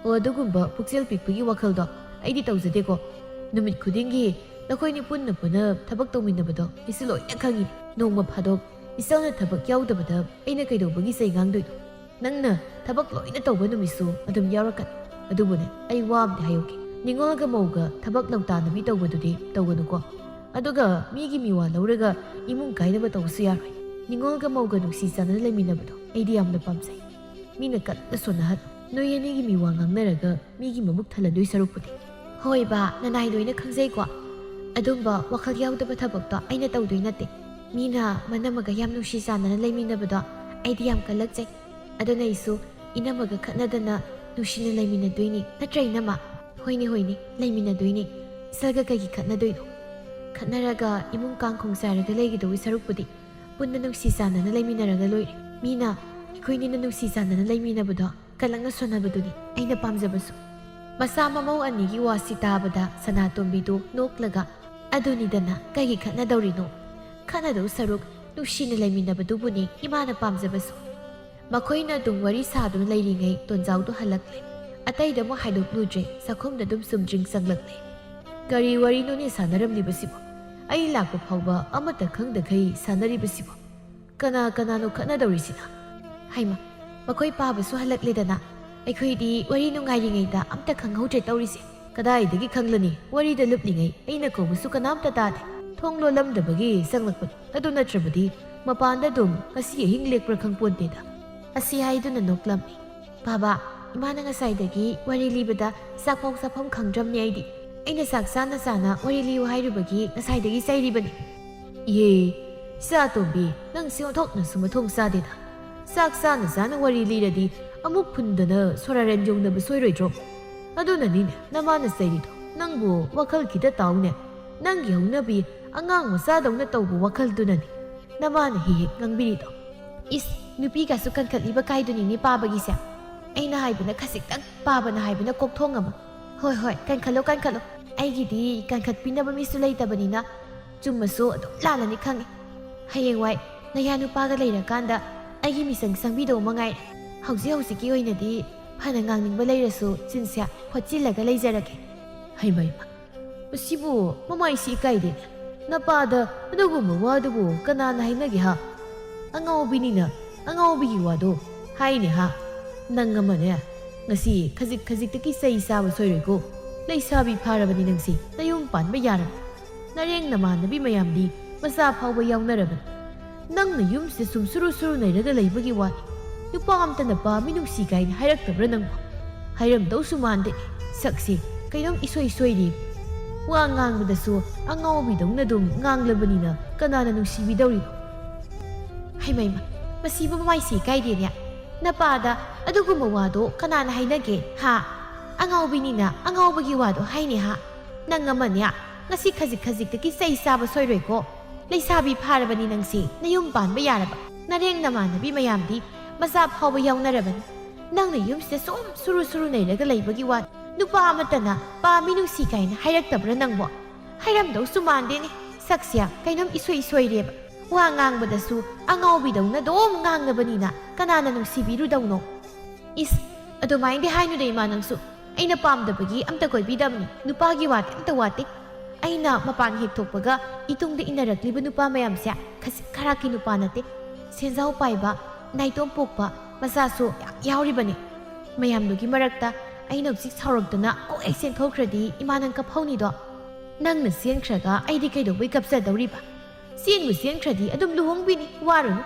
ꯑꯣ ꯑꯗꯨꯒꯨꯝꯕ ꯄꯨꯛꯆꯦꯜ ꯄꯤꯛꯄꯒꯤ ꯋꯥꯈꯜꯗꯣ ꯑꯩꯗꯤ ꯇꯧꯖꯗꯦꯀꯣ ꯅꯨꯃꯤꯠ ꯈꯨꯗꯤꯡꯒꯤ ꯅꯈꯣꯏꯅꯤ ꯄꯨꯟꯅ ꯊꯕꯛ ꯇꯧꯃꯤꯟꯅꯕꯗꯣ ꯑꯩꯁꯨ ꯂꯣꯏꯅ ꯈꯪꯉꯤ ꯅꯣꯡꯃ ꯐꯥꯗꯣꯛ ꯏꯆꯜꯅ ꯊꯕꯛ ꯌꯥꯎꯗꯕꯗ ꯑꯩꯅ ꯀꯩꯗꯧꯕꯒꯤ ꯆꯩ ꯉꯥꯡꯗꯣꯏꯅꯣ ꯅꯪꯅ ꯊꯕꯛ ꯂꯣꯏꯅ ꯇꯧꯕ ꯅꯨꯃꯤꯠꯁꯨ ꯑꯗꯨꯝ ꯌꯥꯎꯔꯛꯀꯅꯤ ꯑꯗꯨꯕꯨꯅꯦ ꯑꯩ ꯋꯥ ꯑꯝꯇ ꯍꯥꯏꯍꯧꯒꯦ ꯅꯤꯡꯉꯣꯜꯒ ꯃꯧꯒ ꯊꯕꯛ ꯂꯧꯇꯥꯅꯕꯤ ꯇꯧꯕꯗꯨꯗꯤ ꯇꯧꯒꯅꯨꯀꯣ ꯑꯗꯨꯒ ꯃꯤꯒꯤ ꯃꯤꯋꯥ ꯂꯧꯔꯒ ꯏꯃꯨꯡ ꯀꯥꯏꯅꯕ ꯇꯧꯕꯁꯨ ꯌꯥꯔꯣꯏ ꯅꯤꯡꯉꯣꯜꯒ ꯃꯧꯒ ꯅꯨꯡꯁꯤ ꯆꯥꯟꯅꯅ ꯂꯩꯃꯤꯟꯅꯕꯗꯣ ꯑꯩꯗꯤ ꯌꯥꯝꯅ ꯄꯥꯝꯖꯩ ꯃꯤꯅ ꯀꯟꯅ ꯁꯣꯟꯅꯍꯜ ꯅꯣꯏ ꯑꯅꯤꯒꯤ ꯃꯤꯋꯥ ꯉꯥꯡꯅꯔꯒ ꯃꯤꯒꯤ ꯃꯕꯨꯛ ꯊꯜꯍꯟꯗꯣꯏ ꯁꯔꯨꯛꯄꯨꯗꯤ ꯍꯣꯏ ꯕꯥ ꯅꯅꯥꯏ ꯂꯣꯏꯅ ꯈꯪꯖꯩꯀꯣ ꯑꯗꯨꯝꯕ ꯋꯥꯈꯜ ꯌꯥꯎꯗꯕ ꯊꯕꯛꯇꯣ ꯑꯩꯅ ꯇꯧꯗꯣꯏ ꯅꯠꯇꯦ ꯃꯤꯅ ꯃꯅꯝꯃꯒ ꯌꯥꯝ ꯅꯨꯡꯁꯤ ꯆꯥꯟꯅꯅ ꯂꯩꯃꯤꯟꯅꯕꯗꯣ ꯑꯩꯗꯤ ꯌꯥꯝ ꯀꯜꯂꯛꯆꯩ ꯑꯗꯨꯅ ꯑꯩꯁꯨ ꯏꯅꯝꯃꯒ ꯈꯠꯅꯗꯅ ꯅꯨꯡꯁꯤꯅ ꯂꯩꯃꯤꯟꯅꯗꯣꯏꯅꯤ ꯅꯠꯇ꯭ꯔ ꯏꯅꯝꯃ? ꯍꯣꯏꯅꯦ ꯍꯣꯏꯅꯦ ꯂꯩꯃꯤꯟꯅꯗꯣꯏꯅꯤ. ꯏꯆꯜꯒ ꯀꯩꯒꯤ ꯈꯠꯅꯗꯣꯏꯅꯣ? ꯈꯠꯅꯔꯒ ꯏꯃꯨꯡ ꯀꯥꯡꯈꯣꯡ ꯆꯥꯏꯔꯒ ꯂꯩꯒꯗꯧꯕ ꯁꯔꯨꯛꯄꯨꯗꯤ ꯄꯨꯟꯅ ꯅꯨꯡꯁꯤ ꯆꯥꯟꯅꯅ ꯂꯩꯃꯤꯟꯅꯔꯒ ꯂꯣꯏꯔꯦ. ꯃꯤꯅ ꯑꯩꯈꯣꯏꯅꯤꯅ ꯅꯨꯡꯁꯤ ꯆꯥꯟꯅꯅ ꯂꯩꯃꯤꯟꯅꯕꯗꯣ ꯀꯜꯂꯛꯅ ꯁꯣꯟꯅꯕꯗꯨꯅꯤ ꯑꯩꯅ ꯄꯥꯝꯖꯕꯁꯨ. ꯃꯆꯥ ꯃꯃꯧ ꯑꯅꯤꯒꯤ ꯋꯥꯁꯤ ꯇꯥꯕꯗ ꯁꯅꯥꯇꯣꯝꯕꯤꯗꯨ ꯅꯣꯛꯂꯒ ꯑꯗꯨꯅꯤꯗꯅ ꯀꯩꯒꯤ ꯈꯠꯅꯗꯧꯔꯤꯅꯣ? ꯈꯠꯅꯗꯧ ꯁꯔꯨꯛ ꯅꯨꯡꯁꯤꯅ ꯂꯩꯃꯤꯟꯅꯕꯗꯨꯕꯨꯅꯤ ꯏꯃꯥꯅ ꯄꯥꯝꯖꯕꯁꯨ. ꯃꯈꯣꯏꯅ ꯑꯗꯨꯝ ꯋꯥꯔꯤ ꯁꯥꯗꯨꯅ ꯂꯩꯔꯤꯉꯩ ꯇꯣꯟꯖꯥꯎꯗꯨ ꯍꯜꯂꯛꯂꯦ. ꯑꯇꯩꯗ ꯑꯃꯨꯛ ꯍꯥꯏꯗꯣꯛꯂꯨꯗ꯭ꯔꯦ. ꯆꯥꯛꯈꯨꯝꯗ ꯑꯗꯨꯝ ꯆꯨꯝꯗ꯭ꯔꯤꯡ ꯆꯪꯂꯛꯂꯦ. ꯀꯔꯤ ꯋꯥꯔꯤꯅꯣꯅꯦ ꯁꯥꯟꯅꯔꯝꯂꯤꯕꯁꯤꯕꯣ? ꯑꯩ ꯂꯥꯛꯄ ꯐꯥꯎꯕ ꯑꯃꯠꯇ ꯈꯪꯗꯈꯩ ꯁꯥꯟꯅꯔꯤꯕꯁꯤꯕꯣ? ꯀꯅꯥ ꯀꯅꯥꯅꯣ ꯈꯠꯅꯗꯧꯔꯤꯁꯤꯅ? ꯍꯩꯃ, ꯃꯈꯣꯏ ꯄꯥꯕꯁꯨ ꯍꯜꯂꯛꯂꯦꯗꯅ. ꯑꯩꯈꯣꯏꯗꯤ ꯋꯥꯔꯤ ꯅꯨꯡꯉꯥꯏꯔꯤꯉꯩꯗ ꯑꯝꯇ ꯈꯪꯍꯧꯗ꯭ꯔꯦ ꯇꯧꯔꯤꯁꯦ. ꯀꯗꯥꯏꯗꯒꯤ ꯈꯪꯂꯅꯤ? ꯋꯥꯔꯤꯗ ꯂꯨꯞꯂꯤꯉꯩ ꯑꯩꯅ ꯀꯧꯕꯁꯨ ꯀꯅꯥꯝꯇ ꯇꯥꯗꯦ. ꯊꯣꯡ ꯂꯣꯜꯂꯝꯗꯕꯒꯤ ꯆꯪꯂꯛꯄꯅꯤ. ꯑꯗꯨ ꯅꯠꯇ꯭ꯔꯕꯗꯤ ꯃꯄꯥꯟꯗ ꯑꯗꯨꯝ ꯉꯁꯤ ꯑꯍꯤꯡ ꯂꯦꯛꯄ꯭ꯔꯥ ꯈꯪꯄꯣꯟꯇꯦꯗ. ꯑꯁꯤ ꯍꯥꯏꯗꯨꯅ ꯅꯣꯛꯂꯝꯃꯤ. ꯕꯥꯕꯥ, ꯏꯃꯥꯅ ꯉꯁꯥꯏꯗꯒꯤ ꯋꯥꯔꯤ ꯂꯤꯕꯗ ꯆꯥꯛꯐꯥꯎ ꯆꯥꯐꯝ ꯈꯪꯗ꯭ꯔꯕꯅꯤ ꯑꯩꯗꯤ. ꯑꯩꯅ ꯆꯥꯛ ꯆꯥꯅ ꯆꯥꯅ ꯋꯥꯔꯤ ꯂꯤꯌꯨ ꯍꯥꯏꯔꯨꯕꯒꯤ ꯉꯁꯥꯏꯗꯒꯤ ꯆꯩꯔꯤꯕꯅꯤ. ꯏꯍꯦ, ꯏꯆꯥꯇꯣꯝꯕꯤ, ꯅꯪꯁꯦ ꯑꯣꯟꯊꯣꯛꯅꯁꯨ ꯃꯊꯣꯡ ꯆꯥꯗꯦꯗ. ꯆꯥꯛ ꯆꯥꯅ ꯆꯥꯅ ꯋꯥꯔꯤ ꯂꯤꯔꯗꯤ ꯑꯃꯨꯛ ꯐꯨꯟꯗꯅ ꯁꯣꯔꯥꯔꯦꯟ ꯌꯧꯅꯕ ꯁꯣꯏꯔꯣꯏꯗ꯭ꯔꯣ? ꯑꯗꯨꯅꯅꯤꯅꯦ ꯅꯃꯥꯅ ꯆꯩꯔꯤꯗꯣ. ꯅꯪꯕꯨ ꯋꯥꯈꯜ ꯈꯤꯇ ꯇꯥꯎꯅꯦ. ꯅꯪꯒꯤ ꯍꯧꯅꯕꯤ ꯑꯉꯥꯡ ꯃꯆꯥꯗꯧꯅ ꯇꯧꯕ ꯋꯥꯈꯜꯗꯨꯅꯅꯤ ꯅꯃꯥꯅ ꯍꯦꯛ ꯍꯦꯛ ꯉꯥꯡꯕꯤꯔꯤꯗꯣ. ꯏꯁ, ꯅꯨꯄꯤꯒꯁꯨ ꯀꯟꯈꯠꯂꯤꯕ ꯀꯥꯏꯗꯨꯅꯤꯅꯦ ꯄꯥꯕꯒꯤꯁꯦ. ꯑꯩꯅ ꯍꯥꯏꯕꯅ ꯈꯖꯤꯛꯇꯪ, ꯄꯥꯕꯅ ꯍꯥꯏꯕꯅ ꯀꯣꯛꯊꯣꯡ ꯑꯃ. ꯍꯣꯏ ꯍꯣꯏ, ꯀꯟꯈꯠꯂꯣ ꯀꯟꯈꯠꯂꯣ. ꯑꯩꯒꯤꯗꯤ ꯀꯟꯈꯠꯄꯤꯅꯕ ꯃꯤꯁꯨ ꯂꯩꯇꯕꯅꯤꯅ ꯆꯨꯝꯃꯁꯨ ꯑꯗꯨꯝ ꯂꯥꯜꯂꯅꯤ ꯈꯪꯉꯤ. ꯍꯌꯦꯡꯋꯥꯏ ꯅꯌꯥ ꯅꯨꯄꯥꯒ ꯂꯩꯔꯀꯥꯟꯗ ꯑꯩꯒꯤ ꯃꯤꯆꯪ ꯆꯪꯕꯤꯗꯧ ꯃꯉꯥꯏꯔꯦ. ꯍꯧꯖꯤꯛꯀꯤ ꯑꯣꯏꯅꯗꯤ ꯐꯅ ꯉꯥꯡꯅꯤꯡꯕ ꯂꯩꯔꯁꯨ ꯆꯤꯟꯁꯦ ꯍꯣꯠꯆꯤꯜꯂꯒ ꯂꯩꯖꯔꯒꯦ. ꯍꯩꯃ, ꯃꯁꯤꯕꯨ ꯃꯃꯥꯏꯁꯤ ꯏꯀꯥꯏꯗꯦꯅꯦ. ꯅꯄꯥꯗ ꯑꯗꯨꯒꯨꯝꯕ ꯋꯥꯗꯨꯕꯨ ꯀꯅꯥꯅ ꯍꯥꯏꯅꯒꯦ ꯍꯥ? ꯑꯉꯥꯎꯕꯤꯅꯤꯅ ꯑꯉꯥꯎꯕꯤꯒꯤ ꯋꯥꯗꯣ ꯍꯥꯏꯅꯦ ꯍꯥ? ꯅꯪ ꯑꯃꯅꯦ, ꯉꯁꯤ ꯈꯖꯤꯛꯇꯒꯤ ꯆꯩ ꯆꯥꯕ ꯁꯣꯏꯔꯣꯏꯀꯣ. ꯂꯩꯁꯥꯕꯤ ꯐꯥꯔꯕꯅꯤ ꯅꯪꯁꯤ. ꯅꯌꯨꯝ ꯄꯥꯟꯕ ꯌꯥꯔꯕꯅꯤ. ꯅꯔꯦꯡ ꯅꯃꯥꯟꯅꯕꯤ ꯃꯌꯥꯝꯗꯤ ꯃꯆꯥ ꯐꯥꯎꯕ ꯌꯥꯎꯅꯔꯕꯅꯤ. ꯅꯪꯅ ꯌꯨꯝꯁꯤꯗ ꯁꯨꯝ ꯁꯨꯔꯨ ꯁꯨꯔꯨ ꯅꯩꯔꯒ ꯂꯩꯕꯒꯤ ꯋꯥꯅꯤ. ꯅꯨꯄꯥ ꯑꯝꯇꯅ ꯄꯥꯝꯃꯤ ꯅꯨꯡꯁꯤ ꯀꯥꯏꯅ ꯍꯥꯏꯔꯛꯇꯕ꯭ꯔꯥ ꯅꯪꯕꯨ? ꯍꯥꯏꯔꯝꯗꯧꯁꯨ ꯃꯥꯟꯗꯦ. ꯁꯛꯁꯤ ꯀꯩꯅꯣꯝ ꯏꯁꯣꯏ ꯁꯣꯏꯔꯤ. ꯋꯥ ꯉꯥꯡꯕꯗꯁꯨ ꯑꯉꯥꯎꯕꯤꯗꯧꯅ ꯑꯗꯨꯝ ꯉꯥꯡꯂꯕꯅꯤꯅ ꯀꯅꯥꯅ ꯅꯨꯡꯁꯤꯕꯤꯗꯧꯔꯤꯅꯣ? ꯍꯩꯃꯩꯃ, ꯃꯁꯤꯕꯨ ꯃꯃꯥꯏꯁꯤ ꯏꯀꯥꯏꯗꯦꯅꯦ. ꯅꯄꯥꯗ ꯑꯗꯨꯒꯨꯝꯕ ꯋꯥꯗꯣ ꯀꯅꯥꯅ ꯍꯥꯏꯅꯒꯦ ꯍꯥ? ꯑꯉꯥꯎꯕꯤꯅꯤꯅ ꯑꯉꯥꯎꯕꯒꯤ ꯋꯥꯗꯣ ꯍꯥꯏꯅꯦ ꯍꯥ? ꯅꯪ ꯑꯃꯅꯦ, ꯉꯁꯤ ꯈꯖꯤꯛꯇꯒꯤ ꯆꯩ ꯆꯥꯕ ꯁꯣꯏꯔꯣꯏꯀꯣ. ꯂꯩꯁꯥꯕꯤ ꯐꯥꯔꯕꯅꯤ ꯅꯪꯁꯤ. ꯅꯌꯨꯝ ꯄꯥꯟꯕ ꯌꯥꯔꯕ. ꯅꯔꯦꯡ ꯅꯃꯥꯟꯅꯕꯤ ꯃꯌꯥꯝꯗꯤ ꯃꯆꯥ ꯐꯥꯎꯕ ꯌꯥꯎꯅꯔꯕꯅꯤ. ꯅꯪꯅ ꯌꯨꯝꯁꯤꯗ ꯁꯨꯝ ꯁꯨꯔꯨ ꯁꯨꯔꯨ ꯅꯩꯔꯒ ꯂꯩꯕꯒꯤ ꯋꯥꯅꯤ. ꯅꯨꯄꯥ ꯑꯃꯠꯇꯅ ꯄꯥꯝꯃꯤ ꯅꯨꯡꯁꯤ ꯀꯥꯏꯅ ꯍꯥꯏꯔꯛꯇꯕ꯭ꯔꯥ ꯅꯪꯕꯣ? ꯍꯥꯏꯔꯝꯗꯧꯁꯨ ꯃꯥꯟꯗꯦꯅꯦ. ꯁꯛꯁꯦ ꯀꯩꯅꯣꯝ ꯏꯁꯣꯏ ꯁꯣꯏꯔꯦꯕ. ꯋꯥ ꯉꯥꯡꯕꯗꯁꯨ ꯑꯉꯥꯎꯕꯤꯗꯧꯅ ꯑꯗꯨꯝ ꯉꯥꯡꯂꯕꯅꯤꯅ ꯀꯅꯥꯅ ꯅꯨꯡꯁꯤꯕꯤꯔꯨꯗꯧꯅꯣ? ꯏꯁ, ꯑꯗꯨꯃꯥꯏꯅꯗꯤ ꯍꯥꯏꯅꯨꯗ ꯏꯃꯥ ꯅꯪꯁꯨ. ꯑꯩꯅ ꯄꯥꯝꯗꯕꯒꯤ ꯑꯝꯇ ꯀꯣꯏꯕꯤꯗꯕꯅꯤ. ꯅꯨꯄꯥꯒꯤ ꯋꯥꯗꯤ ꯑꯝꯇ ꯋꯥꯠꯇꯦ. ꯑꯩꯅ ꯃꯄꯥꯟ ꯍꯦꯛ ꯊꯣꯛꯄꯒ ꯏꯇꯨꯡꯗ ꯏꯟꯅꯔꯛꯂꯤꯕ ꯅꯨꯄꯥ ꯃꯌꯥꯝꯁꯦ ꯈꯖꯤꯛ ꯈꯔꯥꯛꯀꯤ ꯅꯨꯄꯥ ꯅꯠꯇꯦ. ꯁꯦꯟꯖꯥꯎ ꯄꯥꯏꯕ, ꯅꯥꯏꯇꯣꯝ ꯄꯣꯛꯄ ꯃꯆꯥꯁꯨ ꯌꯥꯝ ꯌꯥꯎꯔꯤꯕꯅꯤ. ꯃꯌꯥꯝꯗꯨꯒꯤ ꯃꯔꯛꯇ ꯑꯩꯅ ꯍꯧꯖꯤꯛ ꯁꯥꯎꯔꯛꯇꯨꯅ ꯀꯣꯛ ꯍꯦꯛ ꯆꯦꯟꯊꯣꯛꯈ꯭ꯔꯗꯤ ꯏꯃꯥ ꯅꯪ ꯀꯞꯍꯧꯅꯤꯗꯣ. ꯅꯪꯅ ꯆꯦꯟꯈ꯭ꯔꯒ ꯑꯩꯗꯤ ꯀꯩꯗꯧꯕꯩ ꯀꯞꯆꯗꯧꯔꯤꯕ? ꯆꯦꯟꯕꯨ ꯆꯦꯟꯈ꯭ꯔꯗꯤ ꯑꯗꯨꯝ ꯂꯨꯍꯣꯡꯕꯤꯅꯤ, ꯋꯥꯔꯨꯅꯨ.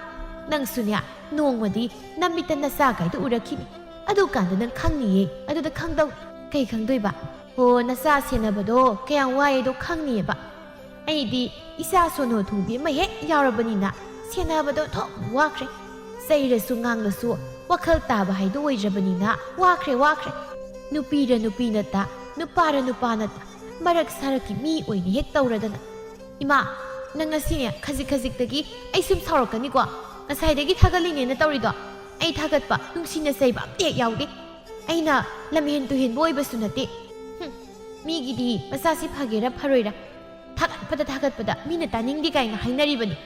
ꯅꯪꯁꯨꯅꯦ, ꯅꯣꯡꯃꯗꯤ ꯅꯃꯤꯠꯇ ꯅꯆꯥꯒꯥꯏꯗꯣ ꯎꯔꯛꯈꯤꯅꯤ. ꯑꯗꯨꯀꯥꯟꯗ ꯅꯪ ꯈꯪꯅꯤꯌꯦ. ꯑꯗꯨꯗ ꯈꯪꯗꯧ. ꯀꯩ ꯈꯪꯗꯣꯏꯕ? ꯑꯣ, ꯅꯆꯥ ꯁꯦꯟꯅꯕꯗꯣ ꯀꯌꯥꯝ ꯋꯥꯏꯌꯦꯗꯣ ꯈꯪꯅꯤꯌꯦꯕ. ꯑꯩꯗꯤ ꯏꯆꯥ ꯁꯣꯅꯣ ꯊꯨꯡꯕꯤ ꯑꯃ ꯍꯦꯛ ꯌꯥꯎꯔꯕꯅꯤꯅ ꯁꯦꯟꯅꯕꯗꯣ ꯊꯣꯛ ꯋꯥꯈ꯭ꯔꯦ. ꯆꯩꯔꯁꯨ ꯉꯥꯡꯂꯁꯨ ꯋꯥꯈꯜ ꯇꯥꯕ ꯍꯥꯏꯗꯣ ꯑꯣꯏꯗ꯭ꯔꯕꯅꯤꯅ ꯋꯥꯈ꯭ꯔꯦ. ꯅꯨꯄꯤꯔ ꯅꯨꯄꯤ ꯅꯠꯇ, ꯅꯨꯄꯥꯔ ꯅꯨꯄꯥ ꯅꯠꯇ, ꯃꯔꯛ ꯁꯥꯔꯛꯀꯤ ꯃꯤ ꯑꯣꯏꯅ ꯍꯦꯛ ꯇꯧꯔꯗꯅ. ꯏꯃꯥ, ꯅꯪ ꯉꯁꯤꯅꯦ ꯈꯖꯤꯛꯇꯒꯤ ꯑꯩ ꯁꯨꯝ ꯁꯥꯎꯔꯛꯀꯅꯤꯀꯣ. ꯉꯁꯥꯏꯗꯒꯤ ꯊꯥꯒꯠꯂꯤꯅꯦꯅ ꯇꯧꯔꯤꯗꯣ. ꯑꯩ ꯊꯥꯒꯠꯄ, ꯅꯨꯡꯁꯤꯅ ꯆꯩꯕ ꯑꯝꯇ ꯍꯦꯛ ꯌꯥꯎꯗꯦ. ꯑꯩꯅ ꯂꯝꯍꯦꯟ ꯇꯨꯍꯦꯟꯕ ꯑꯣꯏꯕꯁꯨ ꯅꯠꯇꯦ. ꯃꯤꯒꯤꯗꯤ ꯃꯆꯥꯁꯤ ꯐꯒꯦꯔꯥ ꯐꯔꯣꯏꯔꯥ ꯊꯥꯒꯠꯄꯗ ꯃꯤꯅ ꯇꯥꯅꯤꯡꯗꯦ ꯀꯥꯏꯅ ꯍꯥꯏꯅꯔꯤꯕꯅꯤ.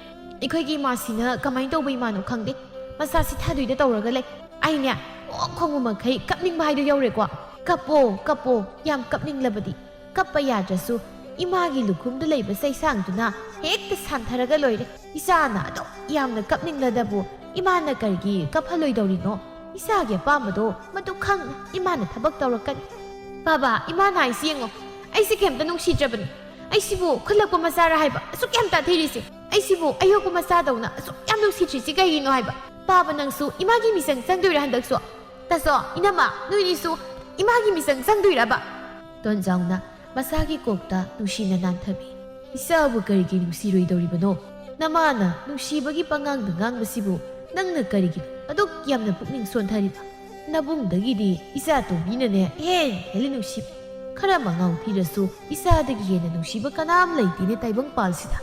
ꯑꯩꯈꯣꯏꯒꯤ ꯏꯃꯥꯁꯤꯅ ꯀꯃꯥꯏꯅ ꯇꯧꯕ ꯏꯃꯥꯅꯣ ꯈꯪꯗꯦ. ꯃꯆꯥꯁꯤ ꯊꯥꯗꯣꯏꯗ ꯇꯧꯔꯒ ꯂꯩ. ꯑꯩꯅꯦ ꯑꯣꯛ ꯈꯣꯡꯕ ꯃꯈꯩ ꯀꯞꯅꯤꯡꯕ ꯍꯥꯏꯗꯣ ꯌꯧꯔꯦꯀꯣ. ꯀꯞꯄꯣ, ꯌꯥꯝ ꯀꯞꯅꯤꯡꯂꯕꯗꯤ. ꯀꯞꯄ ꯌꯥꯗ꯭ꯔꯁꯨ ꯏꯃꯥꯒꯤ ꯂꯨꯈꯨꯝꯗ ꯂꯩꯕ ꯆꯩꯁꯥꯡꯗꯨꯅ ꯍꯦꯛꯇ ꯁꯥꯟꯊꯔꯒ ꯂꯣꯏꯔꯦ. ꯏꯆꯥꯅ ꯑꯗꯨꯝ ꯌꯥꯝꯅ ꯀꯞꯅꯤꯡꯂꯗꯕꯨ ꯏꯃꯥꯅ ꯀꯔꯤꯒꯤ ꯀꯞꯍꯜꯂꯣꯏꯗꯧꯔꯤꯅꯣ? ꯏꯆꯥꯒꯤ ꯑꯄꯥꯝꯕꯗꯣ ꯃꯗꯨ ꯈꯪꯅ ꯏꯃꯥꯅ ꯊꯕꯛ ꯇꯧꯔꯛꯀꯅꯤ. ꯕꯥꯕꯥ, ꯏꯃꯥꯅ ꯍꯥꯏꯁꯤ ꯌꯦꯡꯉꯣ. ꯑꯩꯁꯤ ꯀꯩꯝꯇ ꯅꯨꯡꯁꯤꯗ꯭ꯔꯕꯅꯤ. ꯑꯩꯁꯤꯕꯨ ꯈꯨꯜꯂꯛꯄ ꯃꯆꯥꯔ ꯍꯥꯏꯕ ꯑꯁꯨꯛ ꯌꯥꯝ ꯇꯥꯊꯤꯔꯤꯁꯦ. ꯑꯩꯁꯤꯕు ꯑꯌꯣꯛꯄ ꯃꯆꯥꯗꯧꯅ ꯑꯁꯨꯛ ꯌꯥꯝ ꯅꯨꯡꯁꯤꯗ꯭ꯔꯤꯁꯤ ꯀꯩꯒꯤꯅꯣ ꯍꯥꯏꯕ. ꯕꯥꯕꯥ, ꯅꯪꯁꯨ ꯏꯃꯥꯒꯤ ꯃꯤꯆꯪ ꯆꯪꯗꯣꯏꯔꯥ ꯍꯟꯗꯛꯁꯨ? ꯇꯥꯆꯣ, ꯏꯅꯝꯃ, ꯅꯣꯏꯅꯤꯁꯨ ꯏꯃꯥꯒꯤ ꯃꯤꯆꯪ ꯆꯪꯗꯣꯏꯔꯕ? ꯇꯣꯟꯖꯥꯎꯅ ꯃꯁꯥꯒꯤ ꯀꯣꯛꯇ ꯅꯨꯡꯁꯤꯅ ꯅꯥꯟꯊꯕꯤ. ꯏꯆꯥꯕꯨ ꯀꯔꯤꯒꯤ ꯅꯨꯡꯁꯤꯔꯣꯏꯗꯧꯔꯤꯕꯅꯣ? ꯅꯃꯥꯅ ꯅꯨꯡꯁꯤꯕꯒꯤ ꯄꯉꯥꯡꯗ ꯉꯥꯡꯕꯁꯤꯕꯨ ꯅꯪꯅ ꯀꯔꯤꯒꯤꯅꯣ ꯑꯗꯨꯛ ꯌꯥꯝꯅ ꯄꯨꯛꯅꯤꯡ ꯁꯣꯟꯊꯔꯤꯕ? ꯅꯕꯨꯡꯗꯒꯤꯗꯤ ꯏꯆꯥ ꯇꯣꯝꯕꯤꯅꯅꯦ ꯍꯦꯜꯂꯤ ꯅꯨꯡꯁꯤꯕ ꯈꯔ ꯃꯉꯥꯎ ꯊꯤꯔꯁꯨ ꯏꯆꯥꯗꯒꯤ ꯍꯦꯟꯅ ꯅꯨꯡꯁꯤꯕ ꯀꯅꯥꯝ ꯂꯩꯇꯦꯅꯦ ꯇꯥꯏꯕꯪꯄꯥꯜꯁꯤꯗ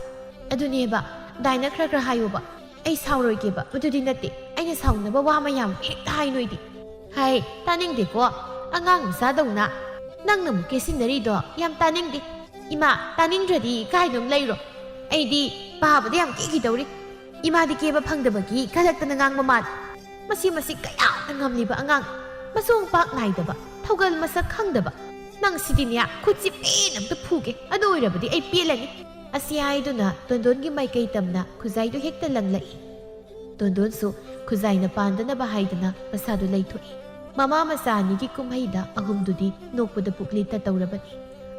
ꯑꯗꯨꯅꯦꯕ ꯗꯥꯏꯅ ꯈꯔ ꯍꯥꯏꯌꯣꯕ ꯑꯩ ꯁꯥꯎꯔꯣꯏꯒꯦꯕ ꯑꯗꯨꯗꯤ ꯅꯠꯇꯦ ꯑꯩꯅ ꯁꯥꯎꯅꯕ ꯋꯥ ꯃꯌꯥꯝ ꯍꯦꯛꯇ ꯍꯥꯏ ꯅꯣꯏꯗꯤ ꯍꯥꯏ ꯇꯥꯅꯤꯡꯗꯦꯀꯣ ꯑꯉꯥꯡ ꯃꯆꯥꯗꯧꯅ ꯅꯪꯅ ꯑꯃꯨꯛ ꯀꯦꯁꯤꯟꯅꯔꯤꯗꯣ ꯌꯥꯝ ꯇꯥꯅꯤꯡꯗꯦ ꯏꯃꯥ ꯇꯥꯅꯤꯡꯗ꯭ꯔꯗꯤ ꯀꯥꯏꯗꯣꯝ ꯂꯩꯔꯣ ꯑꯩꯗꯤ ꯄꯥꯕꯗ ꯌꯥꯝ ꯀꯦꯈꯤꯗꯧꯔꯤ ꯏꯃꯥꯗꯤ ꯀꯦꯕ ꯐꯪꯗꯕꯒꯤ ꯀꯜꯂꯛꯇꯅ ꯉꯥꯡꯕ ꯃꯥꯜꯂꯤ ꯃꯁꯤ ꯀꯌꯥꯇ ꯉꯝꯂꯤꯕ ꯑꯉꯥꯡ ꯃꯆꯣꯡ ꯄꯥꯛ ꯅꯥꯏꯗꯕ ꯊꯧꯒꯜ ꯃꯁꯛ ꯈꯪꯗꯕ ꯅꯪ ꯁꯤꯗꯤꯅꯦ ꯈꯨꯠꯁꯤ ꯄꯦꯟ ꯑꯝꯇ ꯐꯨꯒꯦ ꯑꯗꯨ ꯑꯣꯏꯔꯕꯗꯤ ꯑꯩ ꯄꯦꯜꯂꯅꯤ ꯑꯁꯤ ꯍꯥꯏꯗꯨꯅ ꯇꯣꯟꯗꯣꯟꯒꯤ ꯃꯥꯏꯀꯩ ꯇꯝꯅ ꯈꯨꯖꯥꯏꯗꯨ ꯍꯦꯛꯇ ꯂꯪꯂꯛꯏ ꯇꯣꯟꯗꯣꯟꯁꯨ ꯈꯨꯖꯥꯏꯅ ꯄꯥꯟꯗꯅꯕ ꯍꯥꯏꯗꯅ ꯃꯁꯥꯗꯨ ꯂꯩꯊꯣꯛꯏ ꯃꯃꯥ ꯃꯆꯥ ꯑꯅꯤꯒꯤ ꯀꯨꯝꯍꯩꯗ ꯑꯍꯨꯝꯗꯨꯗꯤ ꯅꯣꯛꯄꯗ ꯄꯨꯛꯂꯤꯠꯇ ꯇꯧꯔꯕꯅꯤ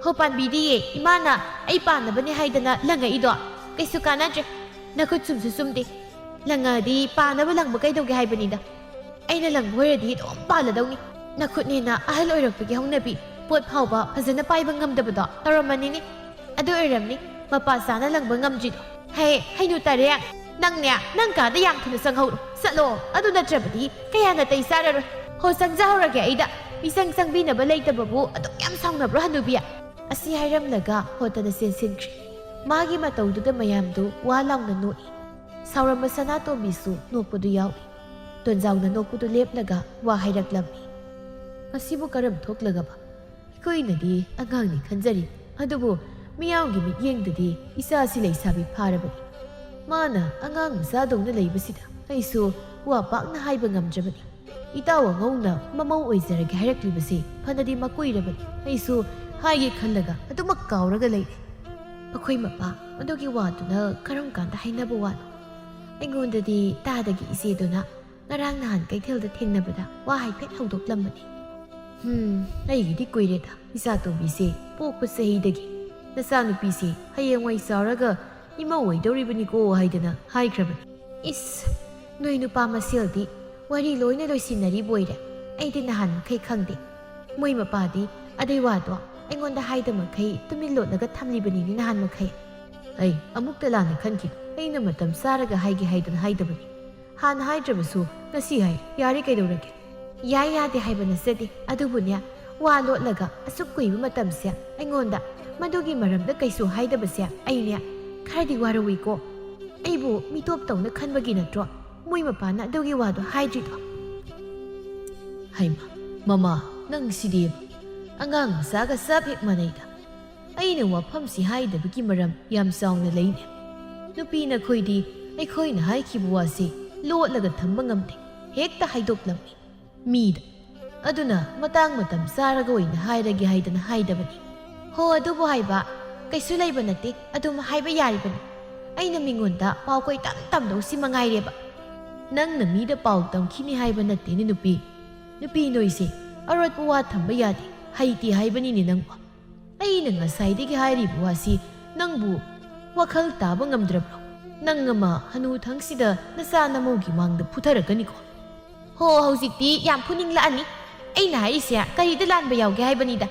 ꯍꯣ ꯄꯥꯟꯕꯤꯗꯤꯌꯦ ꯏꯃꯥꯅ ꯑꯩ ꯄꯥꯟꯅꯕꯅꯦ ꯍꯥꯏꯗꯅ ꯂꯪꯉꯛꯏꯗꯣ ꯀꯩꯁꯨ ꯀꯥꯟꯅꯗ꯭ꯔꯦ ꯅꯈꯨꯠ ꯆꯨꯝꯁꯨ ꯆꯨꯝꯗꯦ ꯂꯪꯉꯛꯑꯗꯤ ꯄꯥꯟꯅꯕ ꯂꯪꯕ ꯀꯩꯗꯧꯒꯦ ꯍꯥꯏꯕꯅꯤꯗ ꯑꯩꯅ ꯂꯪꯕ ꯑꯣꯏꯔꯗꯤ ꯑꯗꯨꯝ ꯄꯥꯜꯂꯗꯧꯅꯤ ꯅꯈꯨꯠꯅꯦꯅ ꯑꯍꯜ ꯑꯣꯏꯔꯛꯄꯒꯤ ꯍꯧꯅꯕꯤ ꯄꯣꯠ ꯐꯥꯎꯕ ꯐꯖꯅ ꯄꯥꯏꯕ ꯉꯝꯗꯕꯗꯣ ꯇꯧꯔꯝꯃꯅꯤꯅꯦ ꯑꯗꯨ ꯑꯣꯏꯔꯝꯅꯤ ꯃꯄꯥ ꯆꯥꯅ ꯂꯪꯕ ꯉꯝꯗ꯭ꯔꯤꯗꯣ ꯍꯩꯅꯨ ꯇꯔꯦ ꯅꯪꯅꯦ ꯅꯪ ꯀꯥꯗ ꯌꯥꯝ ꯊꯨꯅ ꯆꯪꯍꯧꯔꯣ ꯆꯠꯂꯣ ꯑꯗꯨ ꯅꯠꯇ꯭ꯔꯕꯗꯤ ꯀꯌꯥ ꯅꯥꯇꯩ ꯆꯥꯔꯔꯣꯏ ꯍꯣ ꯆꯪꯖꯍꯧꯔꯒꯦ ꯑꯩꯗ ꯃꯤꯆꯪ ꯆꯪꯕꯤꯅꯕ ꯂꯩꯇꯕꯕꯨ ꯑꯗꯨꯛ ꯌꯥꯝ ꯁꯥꯎꯅꯕ꯭ꯔꯣ ꯍꯅꯨꯕꯤ ꯑꯁꯤ ꯍꯥꯏꯔꯝꯂꯒ ꯍꯣꯠꯇꯅ ꯆꯦꯟꯁꯤꯟꯈ꯭ꯔꯤ ꯃꯥꯒꯤ ꯃꯇꯧꯗꯨꯗ ꯃꯌꯥꯝꯗꯨ ꯋꯥ ꯂꯥꯎꯅ ꯅꯣꯛꯏ ꯁꯥꯎꯔꯝꯕ ꯁꯅꯥꯇꯣꯝꯕꯤꯁꯨ ꯅꯣꯛꯄꯗꯨ ꯌꯥꯎꯏ ꯇꯣꯟꯖꯥꯎꯅ ꯅꯣꯛꯄꯗꯨ ꯂꯦꯞꯂꯒ ꯋꯥ ꯍꯥꯏꯔꯛꯂꯝꯃꯤ ꯃꯁꯤꯕꯨ ꯀꯔꯝ ꯊꯣꯛꯂꯒꯕ ꯑꯩꯈꯣꯏꯅꯗꯤ ꯑꯉꯥꯡꯅꯤ ꯈꯟꯖꯔꯤ ꯑꯗꯨꯕꯨ ꯃꯤꯌꯥꯝꯒꯤ ꯃꯤꯠꯌꯦꯡꯗꯗꯤ ꯏꯆꯥꯁꯤ ꯂꯩꯁꯥꯕꯤ ꯐꯥꯔꯕꯅꯤ ꯃꯥꯅ ꯑꯉꯥꯡ ꯃꯆꯥꯗꯧꯅ ꯂꯩꯕꯁꯤꯗ ꯑꯩꯁꯨ ꯋꯥ ꯄꯥꯛꯅ ꯍꯥꯏꯕ ꯉꯝꯗ꯭ꯔꯕꯅꯤ ꯏꯇꯥꯎ ꯑꯉꯧꯅ ꯃꯃꯧ ꯑꯣꯏꯖꯔꯒꯦ ꯍꯥꯏꯔꯛꯂꯤꯕꯁꯤ ꯐꯅꯗꯤ ꯃꯀꯨꯏꯔꯕꯅꯤ ꯑꯩꯁꯨ ꯍꯥꯏꯒꯦ ꯈꯜꯂꯒ ꯑꯗꯨꯃꯛ ꯀꯥꯎꯔꯒ ꯂꯩꯔꯦ ꯑꯩꯈꯣꯏ ꯃꯄꯥ ꯑꯗꯨꯒꯤ ꯋꯥꯗꯨꯅ ꯀꯔꯝ ꯀꯥꯟꯗ ꯍꯥꯏꯅꯕ ꯋꯥꯅꯣ ꯑꯩꯉꯣꯟꯗꯗꯤ ꯇꯥꯗꯒꯤ ꯏꯆꯦꯗꯨꯅ ꯉꯔꯥꯡ ꯅꯍꯥꯟ ꯀꯩꯊꯦꯜꯗ ꯊꯦꯡꯅꯕꯗ ꯋꯥ ꯍꯥꯏꯐꯦꯠ ꯍꯧꯗꯣꯛꯂꯝꯕꯅꯤ ꯑꯩꯒꯤꯗꯤ ꯀꯨꯏꯔꯦꯗ ꯏꯆꯥꯇꯣꯝꯕꯤꯁꯦ ꯄꯣꯛꯄ ꯆꯍꯤꯗꯒꯤ ꯅꯆꯥꯅꯨꯄꯤꯁꯦ ꯍꯌꯦꯡꯋꯥꯏ ꯆꯥꯎꯔꯒ ꯏꯃꯧ ꯑꯣꯏꯗꯧꯔꯤꯕꯅꯤꯀꯣ ꯍꯥꯏꯗꯅ ꯍꯥꯏꯈ꯭ꯔꯕꯅꯤ ꯏꯁ ꯅꯣꯏ ꯅꯨꯄꯥ ꯃꯁꯦꯜꯗꯤ ꯋꯥꯔꯤ ꯂꯣꯏꯅ ꯂꯣꯏꯁꯤꯟꯅꯔꯤꯕ ꯑꯣꯏꯔꯦ ꯑꯩꯗꯤ ꯅꯍꯥꯟ ꯃꯈꯩ ꯈꯪꯗꯦ ꯃꯣꯏ ꯃꯄꯥꯗꯤ ꯑꯗꯨꯏ ꯋꯥꯗꯣ ꯑꯩꯉꯣꯟꯗ ꯍꯥꯏꯗꯃꯈꯩ ꯇꯨꯃꯤꯟ ꯂꯣꯠꯂꯒ ꯊꯝꯂꯤꯕꯅꯤꯅꯦ ꯅꯍꯥꯟ ꯃꯈꯩ ꯑꯩ ꯑꯃꯨꯛꯇ ꯂꯥꯟꯅ ꯈꯟꯈꯤꯅꯨ ꯑꯩꯅ ꯃꯇꯝ ꯆꯥꯔꯒ ꯍꯥꯏꯒꯦ ꯍꯥꯏꯗꯅ ꯍꯥꯏꯗꯕꯅꯤ ꯍꯥꯟꯅ ꯍꯥꯏꯗ꯭ꯔꯕꯁꯨ ꯉꯁꯤ ꯍꯥꯏ ꯌꯥꯔꯦ ꯀꯩꯗꯧꯔꯒꯦ ꯌꯥꯏ ꯌꯥꯗꯦ ꯍꯥꯏꯕ ꯅꯠꯆꯗꯦ ꯑꯗꯨꯕꯨꯅꯦ ꯋꯥ ꯂꯣꯠꯂꯒ ꯑꯁꯨꯛ ꯀꯨꯏꯕ ꯃꯇꯝꯁꯦ ꯑꯩꯉꯣꯟꯗ ꯃꯗꯨꯒꯤ ꯃꯔꯝꯗ ꯀꯩꯁꯨ ꯍꯥꯏꯗꯕꯁꯦ ꯑꯩꯅꯦ ꯈꯔꯗꯤ ꯋꯥꯔꯧꯏꯀꯣ ꯑꯩꯕꯨ ꯃꯤꯇꯣꯞ ꯇꯧꯅ ꯈꯟꯕꯒꯤ ꯅꯠꯇ꯭ꯔꯣ ꯃꯣꯏ ꯃꯄꯥꯅ ꯑꯗꯨꯒꯤ ꯋꯥꯗꯣ ꯍꯥꯏꯗ꯭ꯔꯤꯗꯣ ꯍꯩꯃ ꯃꯃꯥ ꯅꯪ ꯁꯤꯗꯤ ꯑꯉꯥꯡ ꯃꯆꯥꯒ ꯆꯞ ꯍꯦꯛ ꯃꯥꯟꯅꯩꯗ ꯑꯩꯅ ꯋꯥꯐꯝꯁꯤ ꯍꯥꯏꯗꯕꯒꯤ ꯃꯔꯝ ꯌꯥꯝ ꯆꯥꯎꯅ ꯂꯩꯅꯦ ꯅꯨꯄꯤꯅ ꯑꯩꯈꯣꯏꯗꯤ ꯑꯩꯈꯣꯏꯅ ꯍꯥꯏꯈꯤꯕ ꯋꯥꯁꯤ ꯂꯣꯠꯂꯒ ꯊꯝꯕ ꯉꯝꯗꯦ ꯍꯦꯛꯇ ꯍꯥꯏꯗꯣꯛꯂꯝꯃꯤ ꯃꯤꯗ ꯑꯗꯨꯅ ꯃꯇꯥꯡ ꯃꯇꯝ ꯆꯥꯔꯒ ꯑꯣꯏꯅ ꯍꯥꯏꯔꯒꯦ ꯍꯥꯏꯗꯅ ꯍꯥꯏꯗꯕꯅꯤ ꯍꯣ ꯑꯗꯨꯕꯨ ꯍꯥꯏꯕ ꯀꯩꯁꯨ ꯂꯩꯕ ꯅꯠꯇꯦ ꯑꯗꯨꯝ ꯍꯥꯏꯕ ꯌꯥꯔꯤꯕꯅꯤ ꯑꯩꯅ ꯃꯤꯉꯣꯟꯗ ꯄꯥꯎ ꯀꯣꯏ ꯇꯝꯗꯧꯁꯤ ꯃꯉꯥꯏꯔꯦꯕ ꯅꯪꯅ ꯃꯤꯗ ꯄꯥꯎ ꯇꯝꯈꯤꯅꯤ ꯍꯥꯏꯕ ꯅꯠꯇꯦꯅꯦ ꯅꯨꯄꯤ ꯅꯣꯏꯁꯦ ꯑꯔꯣꯠꯄ ꯋꯥ ꯊꯝꯕ ꯌꯥꯗꯦ ꯍꯩꯇꯦ ꯍꯥꯏꯕꯅꯤꯅꯦ ꯅꯪꯕꯨ ꯑꯩꯅ ꯉꯁꯥꯏꯗꯒꯤ ꯍꯥꯏꯔꯤꯕ ꯋꯥꯁꯤ ꯅꯪꯕꯨ ꯋꯥꯈꯜ ꯇꯥꯕ ꯉꯝꯗ꯭ꯔꯕ꯭ꯔꯣ ꯅꯪ ꯑꯃ ꯍꯅꯨꯊꯪꯁꯤꯗ ꯅꯆꯥ ꯅꯃꯧꯒꯤ ꯃꯥꯡꯗ ꯐꯨꯊꯔꯛꯀꯅꯤꯀꯣ ꯍꯣ ꯍꯧꯖꯤꯛꯇꯤ ꯌꯥꯝ ꯐꯨꯅꯤꯡꯂꯛꯑꯅꯤ ꯑꯩꯅ ꯍꯥꯏꯔꯤꯁꯦ ꯀꯔꯤꯗ ꯂꯥꯟꯕ ꯌꯥꯎꯒꯦ ꯍꯥꯏꯕꯅꯤꯗ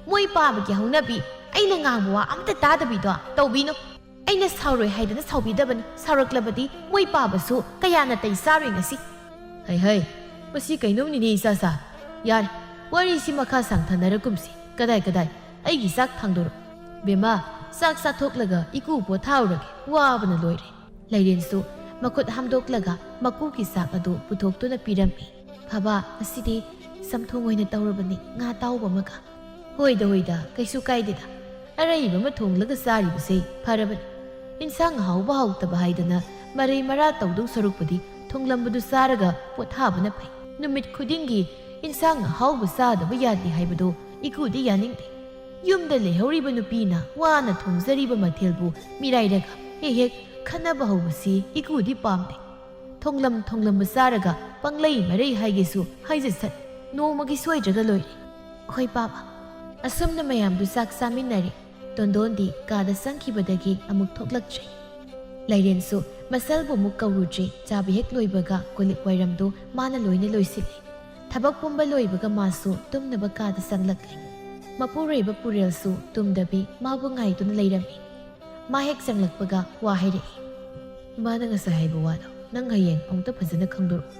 ꯃꯣꯏ ꯄꯥꯕꯒꯤ ꯍꯧꯅꯕꯤ ꯑꯩꯅ ꯉꯥꯡꯕ ꯋꯥ ꯑꯝꯇ ꯇꯥꯗꯕꯤꯗꯣ ꯇꯧꯕꯤꯅꯨ ꯑꯩꯅ ꯁꯥꯎꯔꯣꯏ ꯍꯥꯏꯗꯅ ꯁꯥꯎꯕꯤꯗꯕꯅꯤ ꯁꯥꯎꯔꯛꯂꯕꯗꯤ ꯃꯣꯏ ꯄꯥꯕꯁꯨ ꯀꯌꯥ ꯅꯥꯇꯩ ꯆꯥꯔꯣꯏ ꯉꯁꯤ ꯍꯩ ꯃꯁꯤ ꯀꯩꯅꯣꯝꯅꯤꯅꯦ ꯏꯆꯥ ꯌꯥꯔꯦ ꯋꯥꯔꯤꯁꯤ ꯃꯈꯥ ꯁꯥꯡꯊꯅꯔꯀꯨꯝꯁꯤ ꯀꯗꯥꯏ ꯑꯩꯒꯤ ꯆꯥꯛ ꯊꯥꯡꯗꯣꯔꯛ ꯕꯦꯝꯃ ꯆꯥꯛ ꯆꯥꯊꯣꯛꯂꯒ ꯏꯀꯨ ꯄꯣꯊꯥꯎꯔꯒꯦ ꯋꯥꯕꯅ ꯂꯣꯏꯔꯦ ꯂꯩꯔꯦꯟꯁꯨ ꯃꯈꯨꯠ ꯍꯥꯝꯗꯣꯛꯂꯒ ꯃꯀꯨꯒꯤ ꯆꯥꯛ ꯑꯗꯨ ꯄꯨꯊꯣꯛꯇꯨꯅ ꯄꯤꯔꯝꯃꯤ ꯐꯕ ꯉꯁꯤꯗꯤ ꯆꯝꯊꯣꯡ ꯑꯣꯏꯅ ꯇꯧꯔꯕꯅꯤ ꯉꯥ ꯇꯥꯎꯕ ꯑꯃꯒ ꯍꯣꯏꯗ ꯀꯩꯁꯨ ꯀꯥꯏꯗꯦꯗ ꯑꯔꯩꯕ ꯑꯃ ꯊꯣꯡꯂꯒ ꯆꯥꯔꯤꯕꯁꯦ ꯐꯔꯕꯅꯤ ꯏꯟꯁꯥꯡ ꯍꯥꯎꯕ ꯍꯥꯎꯇꯕ ꯍꯥꯏꯗꯅ ꯃꯔꯩ ꯃꯔꯥ ꯇꯧꯗꯧ ꯁꯔꯨꯛꯄꯨꯗꯤ ꯊꯣꯡꯂꯝꯕꯗꯨ ꯆꯥꯔꯒ ꯄꯣꯊꯥꯕꯅ ꯐꯩ ꯅꯨꯃꯤꯠ ꯈꯨꯗꯤꯡꯒꯤ ꯏꯟꯁꯥꯡ ꯑꯍꯥꯎꯕ ꯆꯥꯗꯕ ꯌꯥꯗꯦ ꯍꯥꯏꯕꯗꯨ ꯏꯀꯨꯗꯤ ꯌꯥꯅꯤꯡꯗꯦ ꯌꯨꯝꯗ ꯂꯩꯍꯧꯔꯤꯕ ꯅꯨꯄꯤꯅ ꯋꯥꯅ ꯊꯣꯡꯖꯔꯤꯕ ꯃꯊꯦꯜꯕꯨ ꯃꯤꯔꯥꯏꯔꯒ ꯍꯦꯛ ꯈꯟꯅꯕ ꯍꯧꯕꯁꯤ ꯏꯀꯨꯗꯤ ꯄꯥꯝꯗꯦ ꯊꯣꯡꯂꯝꯕ ꯆꯥꯔꯒ ꯄꯪꯂꯩ ꯃꯔꯩ ꯍꯥꯏꯒꯦꯁꯨ ꯍꯥꯏꯖꯁꯠ ꯅꯣꯡꯃꯒꯤ ꯁꯣꯏꯗ꯭ꯔꯒ ꯂꯣꯏꯔꯦ ꯍꯣꯏ ꯄꯥꯕ ꯑꯁꯨꯝꯅ ꯃꯌꯥꯝꯗꯨ ꯆꯥꯛ ꯆꯥꯃꯤꯟꯅꯔꯦ ꯇꯣꯟꯗꯣꯟꯗꯤ ꯀꯥꯗ ꯆꯪꯈꯤꯕꯗꯒꯤ ꯑꯃꯨꯛ ꯊꯣꯛꯂꯛꯇ꯭ꯔꯦ ꯂꯩꯔꯦꯟꯁꯨ ꯃꯁꯜꯕꯨ ꯑꯃꯨꯛ ꯀꯧꯔꯨꯗ꯭ꯔꯦ ꯆꯥꯕ ꯍꯦꯛ ꯂꯣꯏꯕꯒ ꯀꯣꯜꯂꯤꯛ ꯋꯥꯏꯔꯝꯗꯨ ꯃꯥꯅ ꯂꯣꯏꯅ ꯂꯣꯏꯁꯤꯜꯂꯤ ꯊꯕꯛ ꯄꯨꯝꯕ ꯂꯣꯏꯕꯒ ꯃꯥꯁꯨ ꯇꯨꯝꯅꯕ ꯀꯥꯗ ꯆꯪꯂꯛꯂꯦ ꯃꯄꯨꯔꯣꯏꯕ ꯄꯨꯔꯦꯜꯁꯨ ꯇꯨꯝꯗꯕꯤ ꯃꯥꯕꯨ ꯉꯥꯏꯗꯨꯅ ꯂꯩꯔꯝꯃꯤ ꯃꯥ ꯍꯦꯛ ꯆꯪꯂꯛꯄꯒ ꯋꯥ ꯍꯥꯏꯔꯛꯏ ꯃꯥꯅ ꯉꯁꯥꯏ ꯍꯥꯏꯕ ꯋꯥꯗꯣ ꯅꯪ ꯍꯌꯦꯡ ꯑꯃꯨꯛꯇ ꯐꯖꯅ ꯈꯪꯗꯣꯔꯛꯎ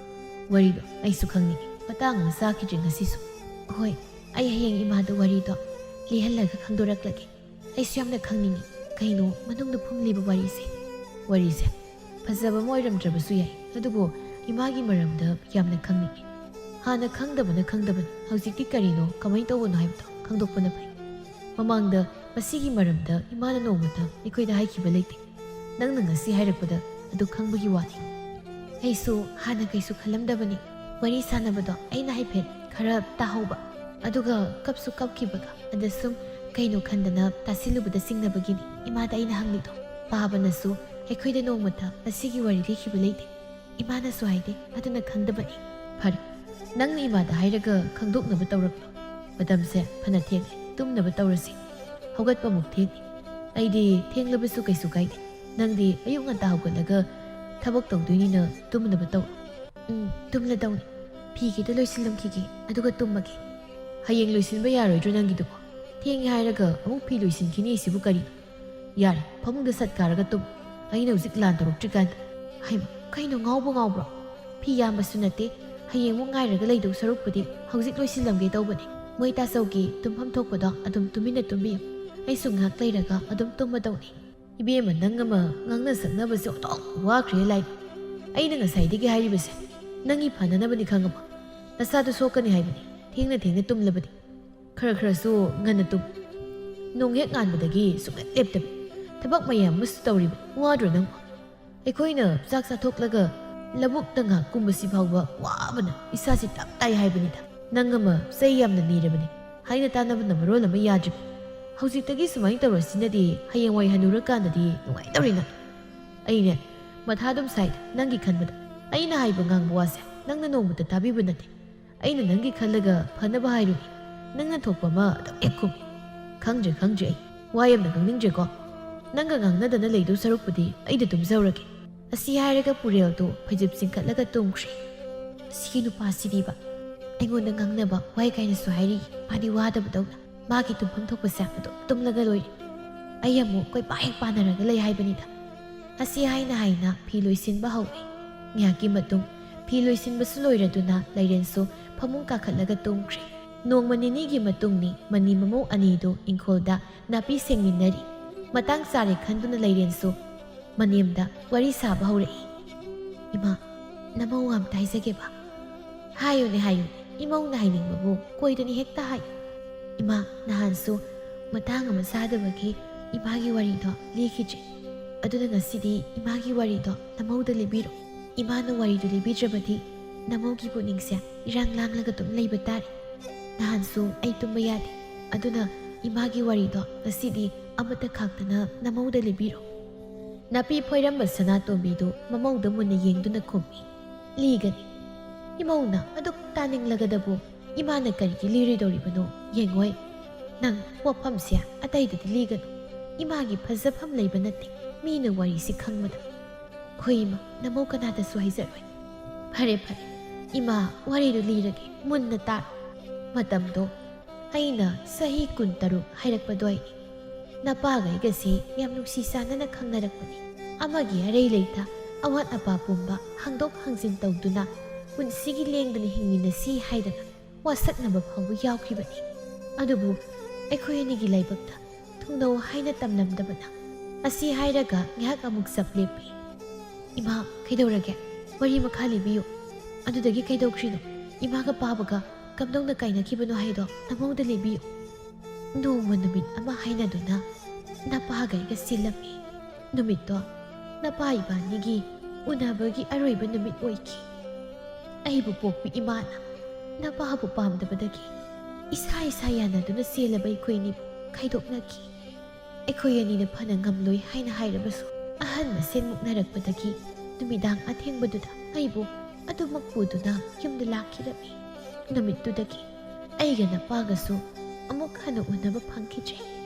ꯋꯥꯔꯤꯗꯣ ꯑꯩꯁꯨ ꯈꯪꯅꯤꯡꯉꯤ ꯃꯇꯥꯡ ꯑꯃ ꯆꯥꯈꯤꯗ꯭ꯔꯦ ꯉꯁꯤꯁꯨ ꯍꯣꯏ ꯑꯩ ꯍꯌꯦꯡ ꯏꯃꯥꯗ ꯋꯥꯔꯤꯗꯣ ꯂꯤꯍꯜꯂꯒ ꯈꯪꯗꯣꯔꯛꯂꯒꯦ ꯑꯩꯁꯨ ꯌꯥꯝꯅ ꯈꯪꯅꯤꯡꯉꯤ ꯀꯩꯅꯣ ꯃꯅꯨꯡꯗ ꯐꯨꯝꯂꯤꯕ ꯋꯥꯔꯤꯁꯦ ꯐꯖꯕ ꯑꯃ ꯑꯣꯏꯔꯝꯗ꯭ꯔꯕꯁꯨ ꯌꯥꯏ ꯑꯗꯨꯕꯨ ꯏꯃꯥꯒꯤ ꯃꯔꯝꯗ ꯌꯥꯝꯅ ꯈꯪꯅꯤꯡꯉꯤ ꯍꯥꯟꯅ ꯈꯪꯗꯕꯅꯤ ꯍꯧꯖꯤꯛꯇꯤ ꯀꯔꯤꯅꯣ ꯀꯃꯥꯏꯅ ꯇꯧꯕꯅꯣ ꯍꯥꯏꯕꯗꯣ ꯈꯪꯗꯣꯛꯄꯅ ꯐꯩ ꯃꯃꯥꯡꯗ ꯃꯁꯤꯒꯤ ꯃꯔꯝꯗ ꯏꯃꯥꯅ ꯅꯣꯡꯃꯇ ꯑꯩꯈꯣꯏꯗ ꯍꯥꯏꯈꯤꯕ ꯂꯩꯇꯦ ꯅꯪꯅ ꯉꯁꯤ ꯍꯥꯏꯔꯛꯄꯗ ꯑꯗꯨ ꯈꯪꯕꯒꯤ ꯋꯥꯅꯤ ꯑꯩꯁꯨ ꯍꯥꯟꯅ ꯀꯩꯁꯨ ꯈꯜꯂꯝꯗꯕꯅꯤ ꯋꯥꯔꯤ ꯁꯥꯟꯅꯕꯗꯣ ꯑꯩꯅ ꯍꯥꯏꯐꯦꯠ ꯈꯔ ꯇꯥꯍꯧꯕ ꯑꯗꯨꯒ ꯀꯞꯁꯨ ꯀꯞꯈꯤꯕꯒ ꯑꯗ ꯁꯨꯝ ꯀꯩꯅꯣ ꯈꯟꯗꯅ ꯇꯥꯁꯤꯜꯂꯨꯕꯗ ꯆꯤꯡꯅꯕꯒꯤꯅꯤ ꯏꯃꯥꯗ ꯑꯩꯅ ꯍꯪꯂꯤꯗꯣ ꯄꯥꯕꯅꯁꯨ ꯑꯩꯈꯣꯏꯗ ꯅꯣꯡꯃꯇ ꯃꯁꯤꯒꯤ ꯋꯥꯔꯤ ꯂꯤꯈꯤꯕ ꯂꯩꯇꯦ ꯏꯃꯥꯅꯁꯨ ꯍꯥꯏꯗꯦ ꯑꯗꯨꯅ ꯈꯪꯗꯕꯅꯤ ꯐꯔꯦ ꯅꯪꯅ ꯏꯃꯥꯗ ꯍꯥꯏꯔꯒ ꯈꯪꯗꯣꯛꯅꯕ ꯇꯧꯔꯛꯂꯣ ꯃꯇꯝꯁꯦ ꯐꯅ ꯊꯦꯡꯉꯦ ꯇꯨꯝꯅꯕ ꯇꯧꯔꯁꯤ ꯍꯧꯒꯠꯄ ꯑꯃꯨꯛ ꯊꯦꯡꯉꯦ ꯑꯩꯗꯤ ꯊꯦꯡꯂꯕꯁꯨ ꯀꯩꯁꯨ ꯀꯥꯏꯗꯦ ꯅꯪꯗꯤ ꯑꯌꯨꯛ ꯉꯟꯇꯥ ꯍꯧꯒꯠꯂꯒ ꯊꯕꯛ ꯇꯧꯗꯣꯏꯅꯤꯅ ꯇꯨꯝꯅꯕ ꯇꯧ ꯇꯨꯝꯂꯗꯧꯅꯤ ꯐꯤꯒꯤꯗ ꯂꯣꯏꯁꯤꯜꯂꯝꯈꯤꯒꯦ ꯑꯗꯨꯒ ꯇꯨꯝꯃꯒꯦ ꯍꯌꯦꯡ ꯂꯣꯏꯁꯤꯟꯕ ꯌꯥꯔꯣꯏꯗ꯭ꯔꯣ ꯅꯪꯒꯤꯗꯨꯕꯣ ꯊꯦꯡꯉꯦ ꯍꯥꯏꯔꯒ ꯑꯃꯨꯛ ꯐꯤ ꯂꯣꯏꯁꯤꯟꯈꯤꯅꯤ ꯁꯤꯕꯨ ꯀꯔꯤꯅꯣ ꯌꯥꯔꯦ ꯐꯃꯨꯡꯗ ꯁꯠꯀꯥꯔꯒ ꯇꯨꯝ ꯑꯩꯅ ꯍꯧꯖꯤꯛ ꯂꯥꯟ ꯇꯧꯔꯛꯇ꯭ꯔꯤꯀꯥꯟꯗ ꯍꯩꯃ ꯀꯩꯅꯣ ꯉꯥꯎꯕ꯭ꯔꯣ ꯐꯤ ꯌꯥꯝꯕꯁꯨ ꯅꯠꯇꯦ ꯍꯌꯦꯡꯃꯨꯛ ꯉꯥꯏꯔꯒ ꯂꯩꯗꯧ ꯁꯔꯨꯛꯄꯨꯗꯤ ꯍꯧꯖꯤꯛ ꯂꯣꯏꯁꯤꯜꯂꯝꯒꯦ ꯇꯧꯕꯅꯦ ꯃꯣꯏ ꯇꯥꯆꯧꯒꯤ ꯇꯨꯝꯐꯝ ꯊꯣꯛꯄꯗꯣ ꯑꯗꯨꯝ ꯇꯨꯃꯤꯟꯅ ꯇꯨꯝꯕꯤꯌꯨ ꯑꯩꯁꯨ ꯉꯥꯏꯍꯥꯛ ꯂꯩꯔꯒ ꯑꯗꯨꯝ ꯇꯨꯝꯃꯗꯧꯅꯤ ꯏꯕꯦꯝꯃ ꯅꯪ ꯑꯃ ꯉꯥꯡꯅ ꯁꯛꯅꯕꯁꯦ ꯑꯣꯟꯊꯣꯛ ꯋꯥꯈ꯭ꯔꯦ ꯂꯥꯏ ꯑꯩꯅ ꯉꯁꯥꯏꯗꯒꯤ ꯍꯥꯏꯔꯤꯕꯁꯦ ꯅꯪꯒꯤ ꯐꯅꯅꯕꯅꯤ ꯈꯪꯉꯕ ꯅꯁꯥꯗꯣ ꯁꯣꯛꯀꯅꯤ ꯍꯥꯏꯕꯅꯤ ꯊꯦꯡꯅ ꯇꯨꯝꯂꯕꯗꯤ ꯈꯔꯁꯨ ꯉꯟꯅ ꯇꯨꯝ ꯅꯣꯡ ꯍꯦꯛ ꯉꯥꯟꯕꯗꯒꯤ ꯁꯨꯡꯂꯦꯞ ꯂꯦꯞꯇꯕꯤ ꯊꯕꯛ ꯃꯌꯥꯝ ꯑꯃꯁꯨ ꯇꯧꯔꯤꯕ ꯋꯥꯗ꯭ꯔꯣ ꯅꯪ ꯑꯩꯈꯣꯏꯅ ꯆꯥꯛ ꯆꯥꯊꯣꯛꯂꯒ ꯂꯧꯕꯨꯛꯇ ꯉꯥꯏꯍꯥꯛ ꯀꯨꯝꯕꯁꯤ ꯐꯥꯎꯕ ꯋꯥꯕꯅ ꯏꯁꯥꯁꯤ ꯇꯞ ꯇꯥꯏ ꯍꯥꯏꯕꯅꯤꯗ ꯅꯪ ꯑꯃ ꯆꯩ ꯌꯥꯝꯅ ꯅꯤꯔꯕꯅꯤ ꯍꯥꯏꯅ ꯇꯥꯟꯅꯕꯅ ꯃꯔꯣꯜ ꯑꯃ ꯌꯥꯗ꯭ꯔꯤꯕ ꯍꯧꯖꯤꯛꯇꯒꯤ ꯁꯨꯃꯥꯏꯅ ꯇꯧꯔꯁꯤꯅꯗꯤ ꯍꯌꯦꯡꯋꯥꯏ ꯍꯟꯅꯨꯔꯀꯥꯟꯗꯗꯤ ꯅꯨꯡꯉꯥꯏꯇꯧꯔꯤꯅ ꯑꯩꯅꯦ ꯃꯊꯥꯗꯨꯝ ꯁꯥꯏꯗ ꯅꯪꯒꯤ ꯈꯟꯕꯗ ꯑꯩꯅ ꯍꯥꯏꯕ ꯉꯥꯡꯕ ꯋꯥꯁꯦ ꯅꯪꯅ ꯅꯣꯡꯃꯇ ꯇꯥꯕꯤꯕ ꯅꯠꯇꯦ ꯑꯩꯅ ꯅꯪꯒꯤ ꯈꯜꯂꯒ ꯐꯅꯕ ꯍꯥꯏꯔꯨꯅꯤ ꯅꯪꯅ ꯊꯣꯛꯄ ꯑꯃ ꯑꯗꯨꯝ ꯍꯦꯛ ꯈꯨꯝꯃꯤ ꯈꯪꯗ꯭ꯔꯦ ꯑꯩ ꯋꯥ ꯌꯥꯝꯅ ꯉꯥꯡꯅꯤꯡꯗ꯭ꯔꯦꯀꯣ ꯅꯪꯒ ꯉꯥꯡꯅꯗꯅ ꯂꯩꯗꯧ ꯁꯔꯨꯛꯄꯨꯗꯤ ꯑꯩꯗ ꯇꯨꯝꯖꯧꯔꯒꯦ ꯑꯁꯤ ꯍꯥꯏꯔꯒ ꯄꯨꯔꯦꯜꯗꯣ ꯐꯩꯖꯨꯞ ꯆꯤꯡꯈꯠꯂꯒ ꯇꯨꯝꯈ꯭ꯔꯦ ꯁꯤꯒꯤ ꯅꯨꯄꯥꯁꯤꯗꯤꯕ ꯑꯩꯉꯣꯟꯗ ꯉꯥꯡꯅꯕ ꯋꯥꯏ ꯀꯥꯏꯅꯁꯨ ꯍꯥꯏꯔꯤ ꯃꯥꯗꯤ ꯋꯥꯗꯕꯗꯧꯅ ꯃꯥꯒꯤ ꯇꯨꯝꯐꯝ ꯊꯣꯛꯄꯁꯦ ꯑꯗꯨꯝ ꯇꯨꯝꯂꯒ ꯂꯣꯏꯔꯦ ꯑꯩ ꯑꯃꯨꯛ ꯀꯣꯏꯄꯥ ꯍꯦꯛ ꯄꯥꯟꯅꯔꯒ ꯂꯩ ꯍꯥꯏꯕꯅꯤꯗ ꯑꯁꯤ ꯍꯥꯏꯅ ꯐꯤ ꯂꯣꯏꯁꯤꯟꯕ ꯍꯧꯔꯦ ꯉꯥꯏꯍꯥꯛꯀꯤ ꯃꯇꯨꯡ ꯐꯤ ꯂꯣꯏꯁꯤꯟꯕꯁꯨ ꯂꯣꯏꯔꯗꯨꯅ ꯂꯩꯔꯦꯟꯁꯨ ꯐꯃꯨꯡ ꯀꯥꯈꯠꯂꯒ ꯇꯨꯝꯈ꯭ꯔꯦ ꯅꯣꯡꯃ ꯅꯤꯅꯤꯒꯤ ꯃꯇꯨꯡꯅꯤ ꯃꯅꯤ ꯃꯃꯧ ꯑꯅꯤꯗꯨ ꯏꯪꯈꯣꯜꯗ ꯅꯥꯄꯤ ꯁꯦꯡꯃꯤꯟꯅꯔꯤ ꯃꯇꯥꯡ ꯆꯥꯔꯦ ꯈꯟꯗꯨꯅ ꯂꯩꯔꯦꯟꯁꯨ ꯃꯅꯦꯝꯗ ꯋꯥꯔꯤ ꯁꯥꯕ ꯍꯧꯔꯛꯏ ꯏꯃꯥ ꯅꯃꯧ ꯑꯝꯇ ꯍꯥꯏꯖꯒꯦꯕ ꯍꯥꯏꯌꯨꯅꯦ ꯏꯃꯧꯅ ꯍꯥꯏꯅꯤꯡꯕꯕꯨ ꯀꯣꯏꯗꯅꯤ ꯍꯦꯛꯇ ꯍꯥꯏꯌꯨ ꯏꯃꯥ ꯅꯍꯥꯟꯁꯨ ꯃꯇꯥꯡ ꯑꯃ ꯆꯥꯗꯕꯒꯤ ꯏꯃꯥꯒꯤ ꯋꯥꯔꯤꯗꯣ ꯂꯤꯈꯤꯗ꯭ꯔꯦ ꯑꯗꯨꯅ ꯉꯁꯤꯗꯤ ꯏꯃꯥꯒꯤ ꯋꯥꯔꯤꯗꯣ ꯅꯃꯧꯗ ꯂꯤꯕꯤꯔꯣ ꯏꯃꯥꯅ ꯋꯥꯔꯤꯗꯨ ꯂꯤꯕꯤꯗ꯭ꯔꯕꯗꯤ ꯅꯃꯧꯒꯤ ꯄꯨꯛꯅꯤꯡꯁꯦ ꯏꯔꯥꯡ ꯂꯥꯡꯂꯒ ꯑꯗꯨꯝ ꯂꯩꯕ ꯇꯥꯔꯦ ꯅꯍꯥꯟꯁꯨ ꯑꯩ ꯇꯨꯝꯕ ꯌꯥꯗꯦ ꯑꯗꯨꯅ ꯏꯃꯥꯒꯤ ꯋꯥꯔꯤꯗꯣ ꯉꯁꯤꯗꯤ ꯑꯃꯠꯇ ꯈꯥꯛꯇꯅ ꯅꯃꯧꯗ ꯂꯤꯕꯤꯔꯣ ꯅꯥꯄꯤ ꯐꯣꯏꯔꯝꯕ ꯁꯅꯥꯇꯣꯝꯕꯤꯗꯨ ꯃꯃꯧꯗ ꯃꯨꯟꯅ ꯌꯦꯡꯗꯨꯅ ꯈꯨꯝꯃꯤ ꯂꯤꯒꯅꯤ ꯏꯃꯧꯅ ꯑꯗꯨꯛ ꯇꯥꯅꯤꯡꯂꯒꯗꯕꯨ ꯏꯃꯥꯅ ꯀꯔꯤꯒꯤ ꯂꯤꯔꯣꯏꯗꯧꯔꯤꯕꯅꯣ ꯌꯦꯡꯉꯣꯏ ꯅꯪ ꯋꯥꯐꯝꯁꯦ ꯑꯇꯩꯗꯗꯤ ꯂꯤꯒꯅꯨ ꯏꯃꯥꯒꯤ ꯐꯖꯐꯝ ꯂꯩꯕ ꯅꯠꯇꯦ ꯃꯤꯅ ꯋꯥꯔꯤꯁꯤ ꯈꯪꯕꯗ ꯍꯣꯏ ꯏꯃꯥ ꯅꯃꯧ ꯀꯅꯥꯗꯁꯨ ꯍꯥꯏꯖꯔꯣꯏ ꯐꯔꯦ ꯏꯃꯥ ꯋꯥꯔꯤꯗꯨ ꯂꯤꯔꯒꯦ ꯃꯨꯟꯅ ꯇꯥꯔꯣ ꯃꯇꯝꯗꯣ ꯑꯩꯅ ꯆꯍꯤ 13 ꯍꯥꯏꯔꯛꯄꯗꯣꯏꯅꯤ ꯅꯄꯥꯒ ꯑꯩꯒꯁꯤ ꯌꯥꯝ ꯅꯨꯡꯁꯤ ꯆꯥꯟꯅꯅ ꯈꯪꯅꯔꯛꯄꯅꯤ ꯑꯃꯒꯤ ꯑꯔꯩ ꯂꯩꯇ ꯑꯋꯥꯠ ꯑꯄꯥ ꯄꯨꯝꯕ ꯍꯪꯗꯣꯛ ꯍꯪꯖꯤꯟ ꯇꯧꯗꯨꯅ ꯄꯨꯟꯁꯤꯒꯤ ꯂꯦꯡꯗꯅ ꯍꯤꯡꯃꯤꯟꯅꯁꯤ ꯍꯥꯏꯗꯅ ꯋꯥꯁꯛꯅꯕ ꯐꯥꯎꯕ ꯌꯥꯎꯈꯤꯕꯅꯤ ꯑꯗꯨꯕꯨ ꯑꯩꯈꯣꯏ ꯑꯅꯤꯒꯤ ꯂꯥꯏꯕꯛꯇ ꯊꯨꯡꯅꯧ ꯍꯥꯏꯅ ꯇꯝꯂꯝꯗꯕꯅ ꯑꯁꯤ ꯍꯥꯏꯔꯒ ꯉꯥꯏꯍꯥꯛ ꯑꯃꯨꯛ ꯆꯞ ꯂꯦꯞꯄꯤ ꯏꯃꯥ ꯀꯩꯗꯧꯔꯒꯦ ꯋꯥꯔꯤ ꯃꯈꯥ ꯂꯤꯕꯤꯌꯨ ꯑꯗꯨꯗꯒꯤ ꯀꯩꯗꯧꯈ꯭ꯔꯤꯅꯣ ꯏꯃꯥꯒ ꯄꯥꯕꯒ ꯀꯝꯗꯧꯅ ꯀꯥꯏꯅꯈꯤꯕꯅꯣ ꯍꯥꯏꯗꯣ ꯅꯃꯧꯗ ꯂꯤꯕꯤꯌꯨ ꯅꯣꯡꯃ ꯅꯨꯃꯤꯠ ꯑꯃ ꯍꯥꯏꯅꯗꯨꯅ ꯅꯄꯥꯒ ꯑꯩꯒ ꯁꯤꯜꯂꯝꯃꯤ ꯅꯨꯃꯤꯠꯇꯣ ꯅꯄꯥ ꯏꯕꯥꯅꯤꯒꯤ ꯎꯅꯕꯒꯤ ꯑꯔꯣꯏꯕ ꯅꯨꯃꯤꯠ ꯑꯣꯏꯈꯤ ꯑꯩꯕꯨ ꯄꯣꯛꯄꯤ ꯏꯃꯥꯅ ꯅꯄꯥꯕꯨ ꯄꯥꯝꯗꯕꯗꯒꯤ ꯏꯁꯥ ꯌꯥꯅꯗꯨꯅ ꯆꯦꯜꯂꯕ ꯑꯩꯈꯣꯏꯅꯤꯕꯨ ꯈꯥꯏꯗꯣꯛꯅꯈꯤ ꯑꯩꯈꯣꯏ ꯑꯅꯤꯅ ꯐꯅ ꯉꯝꯂꯣꯏ ꯍꯥꯏꯅ ꯍꯥꯏꯔꯕꯁꯨ ꯑꯍꯟ ꯃꯁꯦꯟ ꯃꯨꯛꯅꯔꯛꯄꯗꯒꯤ ꯅꯨꯃꯤꯗꯥꯡ ꯑꯊꯦꯡꯕꯗꯨꯗ ꯑꯩꯕꯨ ꯑꯗꯨꯃꯛ ꯄꯨꯗꯨꯅ ꯌꯨꯝꯗ ꯂꯥꯛꯈꯤꯔꯝꯃꯤ ꯅꯨꯃꯤꯠꯇꯨꯗꯒꯤ ꯑꯩꯒ ꯅꯄꯥꯒꯁꯨ ꯑꯃꯨꯛ ꯍꯟꯅ ꯎꯅꯕ ꯐꯪꯈꯤꯗ꯭ꯔꯦ